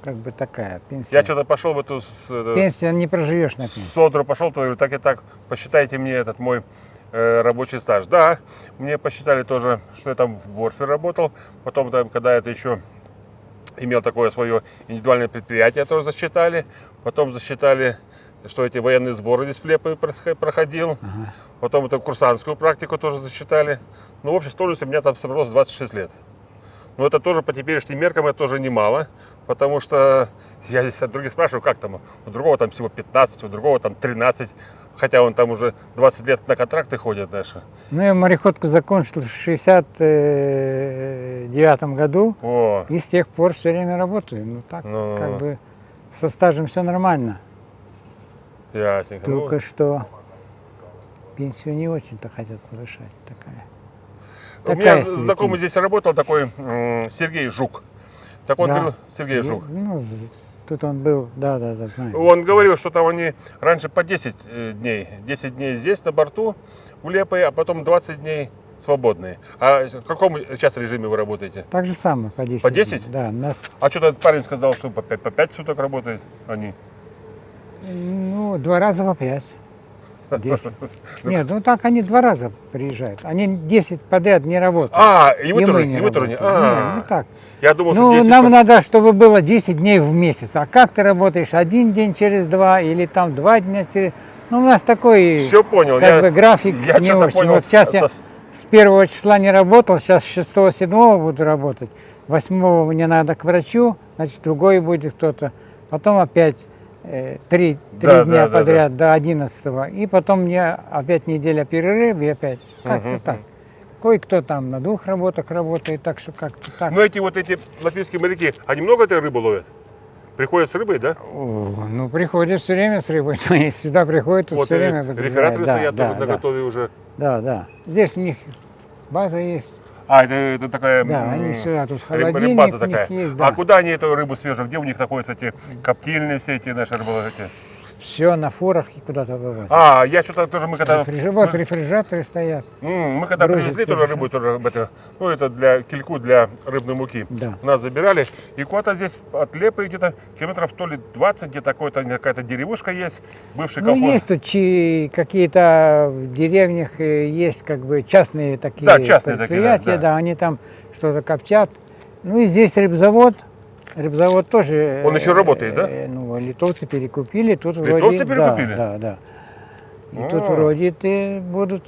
как бы такая пенсия. Я что-то пошел в эту Пенсия не проживешь на пенсии. Содру пошел, то говорю, так и так, посчитайте мне этот мой рабочий стаж. Да, мне посчитали тоже, что я там в Борфе работал, потом там, когда это еще имел такое свое индивидуальное предприятие, тоже засчитали, потом засчитали, что эти военные сборы здесь в Лепе проходил, потом эту курсантскую практику тоже засчитали. Ну, в общей сложности у меня там собралось 26 лет. Но это тоже по теперешним меркам это тоже немало, потому что я здесь от других спрашиваю, как там, у другого там всего 15, у другого там 13, хотя он там уже 20 лет на контракты ходит дальше. Ну, я мореходку закончил в 69 году, и с тех пор все время работаю. Ну, так, как бы со стажем все нормально. Ясненько. Только что пенсию не очень-то хотят повышать. У меня Такая себе знакомый пенсия. здесь работал такой Сергей Жук. Так он Да. говорил, Сергей Жук. Ну, тут он был, да, знаю. Он говорил, что там они раньше по 10 дней. 10 дней здесь на борту у Лепы, а потом 20 дней свободные. А в каком часто режиме вы работаете? Так же самое, по 10. По 10? Да, нас, А что-то этот парень сказал, что по 5 суток работают они. ну, 2 раза по 5. 10. Нет, ну так они 2 раза приезжают. Они 10 подряд не работают. И вы тоже, мы не и вы тоже не. работаем. Не, ну так. Я думал, что Ну, 10 нам надо, чтобы было 10 дней в месяц. А как ты работаешь? 1 день через 2 или там 2 дня через... Ну, у нас такой Все понял. как бы график я не что-то очень. понял. Вот сейчас я с 1 числа не работал, сейчас с 6-7 буду работать. 8 мне надо к врачу, значит, другой будет кто-то. Потом опять 3 дня подряд до 11-го. И потом мне опять неделя перерыв, и опять как-то так. Кое-кто там на 2 работах работает, так что как-то так. Но эти латвийские моряки, они много этой рыбы ловят? Приходят с рыбой, да? Ну, приходят все время с рыбой. Если сюда приходят, то Вот все время рефераторы да, стоят да, тоже наготове уже. Да. Здесь у них база есть. Это такая Да, они сюда, тут холодильник рыбаза у них такая. есть, да. А куда они эту рыбу свежую? Где у них находятся эти коптильные все эти наши рыболовки? все на фурах и куда-то вывозят. А, я что-то тоже, мы когда... Вот рефрижераторы стоят. Мы когда Грузят привезли тоже рыбу, тоже, ну это для кильку, для рыбной муки. Да. Нас забирали. И куда-то здесь от Лепы где-то километров то ли 20, где какая-то деревушка есть, бывший Ну, колхоз. есть тут какие-то в деревнях есть как бы частные такие Да, частные такие, предприятия, да. они там что-то коптят. Ну и здесь рыбзавод. Рыбзавод тоже. Он еще работает, да? Ну, литовцы перекупили, тут Литовцы вроде. перекупили? Да. И А. тут вроде будут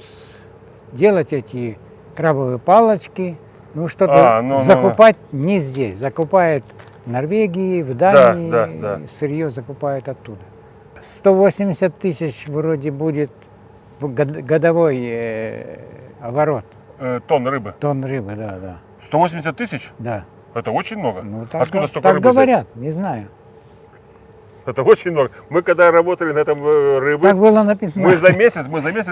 делать эти крабовые палочки. Ну, что-то закупать не здесь. Закупают в Норвегии, в Дании. да. Сырье закупают оттуда. 180 тысяч вроде будет годовой оборот. Тонн рыбы. Тонн рыбы, да. 180 тысяч? Да. Это очень много. Ну, так, Откуда так столько рыбы взять? говорят, не знаю. Это очень много. Мы когда работали на этом рыбы, Так было написано. мы за месяц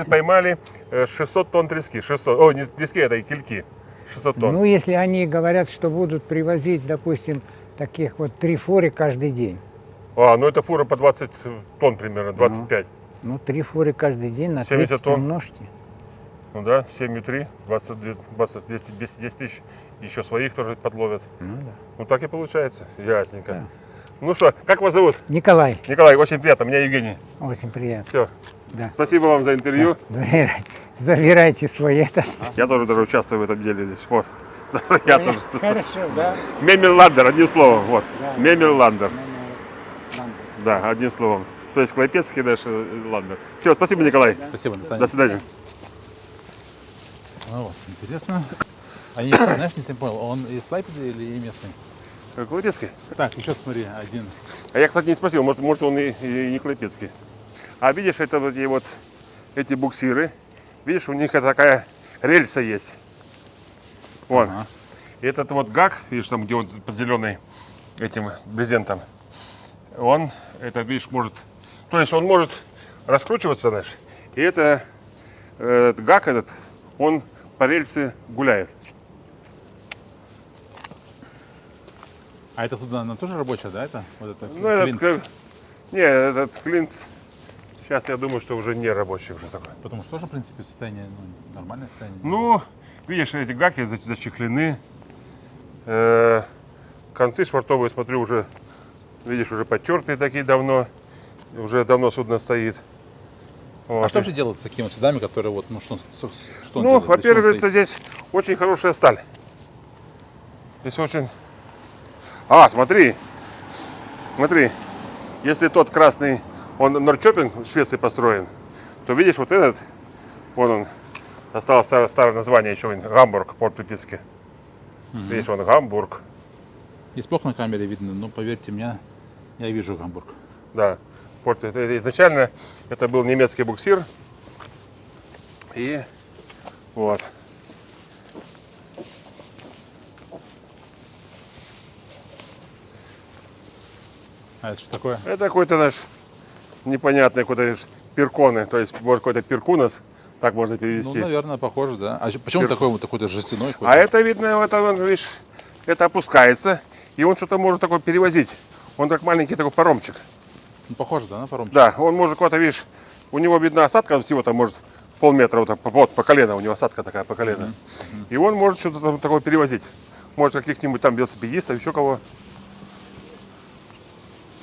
поймали 600 тонн трески. 600, о, не трески, это и кильки. 600 тонн. Ну, если они говорят, что будут привозить, допустим, таких вот 3 фуры каждый день. Ну это фура по 20 тонн примерно, 25. Ну, 3 фуры каждый день на 70 30 тонн. умножьте. Ну да, 7,3, 210 тысяч. Еще своих тоже подловят. Ну, да. Ну так и получается. Ясненько. Да. Ну что, как вас зовут? Николай, Николай, очень приятно. Меня Евгений. очень приятно. Все. Да. Спасибо вам за интервью. Забирайте свой этот. Я тоже даже участвую в этом деле здесь. Вот. Я тоже. Хорошо, да. Мемельландер, одним словом. Вот. Да. Мемельландер. Да, одним словом. То есть Клайпецкий наш ландер. Все, спасибо, Николай. Спасибо, до свидания. До свидания. Ну вот, интересно. А я, знаешь, не совсем понял, он из Лайпцига или местный? Клайпецкий? Так, еще смотри, один. А я, кстати, не спросил, может он и не Клайпецкий. А видишь, это вот эти буксиры, видишь, у них такая рельса есть. Вон. Ага. И этот вот гак, видишь, там, где он под зеленый этим брезентом, он, это, видишь, может, то есть он может раскручиваться, знаешь, и этот гак этот, он по рельсе гуляет. А это судно, оно тоже рабочее, да, это? Вот это Ну, клинц? этот клинц, сейчас я думаю, что уже не рабочий уже такой. Потому что тоже, в принципе, состояние, ну, нормальное состояние. Ну, видишь, эти гаки зачехлены. Концы швартовые, смотрю, уже, видишь, уже потертые такие давно. Уже давно судно стоит. Вот. А что же делать с такими вот судами, которые вот, ну, что он Ну, делает? во-первых, Для чего он здесь очень хорошая сталь. Здесь очень... А, смотри. Если тот красный, он Норрчопинг в Швеции построен, то видишь, вот этот, вон он, осталось старое название еще, Гамбург, порт приписки. Видишь, вон Гамбург. стоит? Здесь плохо на камере видно, но поверьте мне, я вижу Гамбург. Да, порт, это изначально это был немецкий буксир. И вот. А это что такое? Это какой-то наш непонятный какой-то пирконы, то есть может какой-то пиркунос, так можно Ну, перевести. наверное, похоже, да. А почему такой вот такой-то жестяной? А какой-то? это видно, это, видишь, это опускается, и он что-то может такое перевозить. Он как маленький такой паромчик. Ну, похоже, да, на паромчик? Да, он может куда-то, видишь, у него видна осадка всего там может полметра, вот, так, вот по колено, у него осадка такая по колено. И он может что-то там такое перевозить. Может каких-нибудь там велосипедистов, еще кого.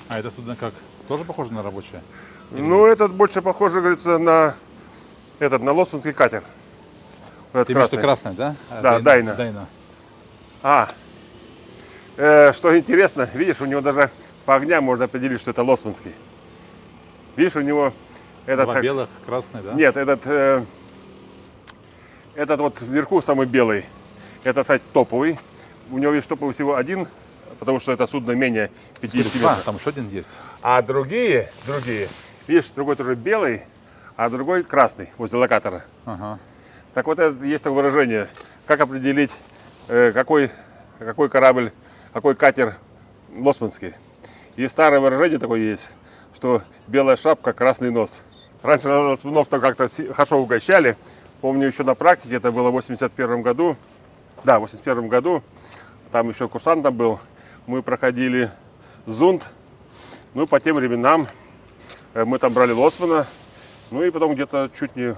А это судно как? Тоже похоже на рабочее? Ну, этот больше похоже, говорится, на лоцманский катер. Вот этот Ты имеешь в виду красный. красный, да? Да, Дайна. Дайна. Что интересно, видишь, у него даже по огням можно определить, что это лоцманский. Видишь, у него этот... Два белых, красный, да? Нет, этот вот вверху самый белый, это, кстати, топовый. У него, видишь, топовый всего один, потому что это судно менее 50 метров. Там еще один есть. А другие, видишь, другой тоже белый, а другой красный возле локатора. Ага. Так вот, это есть такое выражение, как определить, какой корабль, какой катер лоцманский. И старое выражение такое есть, что белая шапка, красный нос. Раньше лоцманов-то как-то хорошо угощали. Помню, еще на практике, это было в 81 году. Да, в 81 году, там еще курсантом был. Мы проходили зунд. Ну, по тем временам Мы там брали лоцмана. Ну и потом где-то чуть не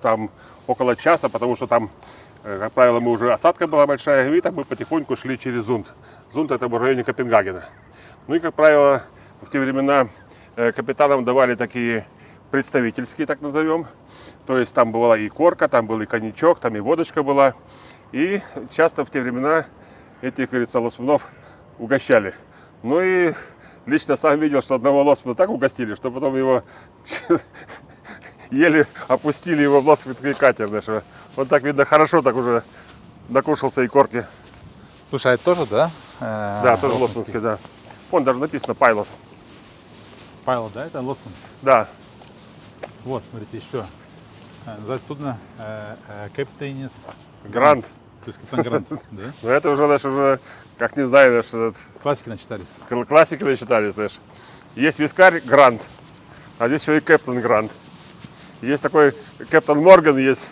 там около часа, потому что там, как правило, мы уже осадка была большая, и так мы потихоньку шли через Зунд. Зунд это в районе Копенгагена. Ну и, как правило, в те времена капитанам давали такие представительские, так назовем. То есть там была и корка, там был и коньячок, там и водочка была. И часто в те времена этих, говорится, лоцманов угощали. Ну и лично сам видел, что одного лоцмана так угостили, что потом его еле опустили его в лоцманский катер. Что он так, видно, хорошо так уже докушался и корки. Слушай, а это тоже, да? Да, тоже лоцманский, да. Вон даже написано Pilot. Павел, да, это лоцман? Да. Вот, смотрите, еще. Называется судно Кэптейнис Грант. То есть капитан Грант, да? Но это уже, знаешь, уже, как не знаю, знаешь, этот, Классики начитались. классики начитали, знаешь. Есть вискарь Грант, а здесь еще и Кэптон Грант. Есть такой Кэптон Морган, есть.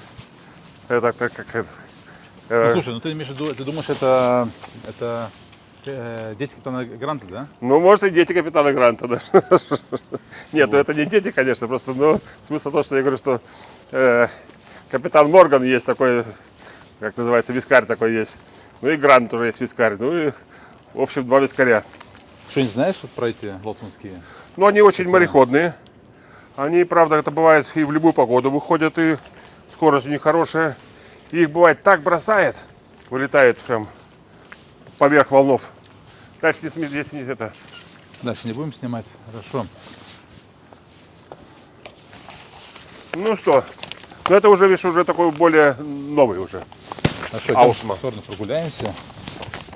Это как это. Ну, слушай, ну ты имеешь в виду, ты думаешь, это дети капитана Гранта, да? Ну, может, и дети капитана Гранта, да. Нет, ну это не дети, конечно, просто, ну, смысл в том, что я говорю, что капитан Морган есть такой, как называется, вискарь такой есть. Ну и Грант тоже есть вискарь. Ну и, в общем, два вискаря. Что-нибудь знаешь вот про эти лоцманские? Но они очень мореходные. Они, правда, это бывает и в любую погоду выходят, и скорость у них хорошая. И их бывает так бросает, вылетают прям поверх волнов. Дальше здесь не это. Дальше не будем снимать. Хорошо. Ну что, ну это уже, видишь, уже такой более новый уже. Хорошо, Аусма. в сторону прогуляемся.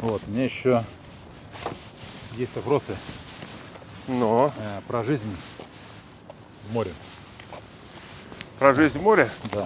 Вот, у меня еще есть вопросы Но про жизнь в море. про жизнь в море. Да.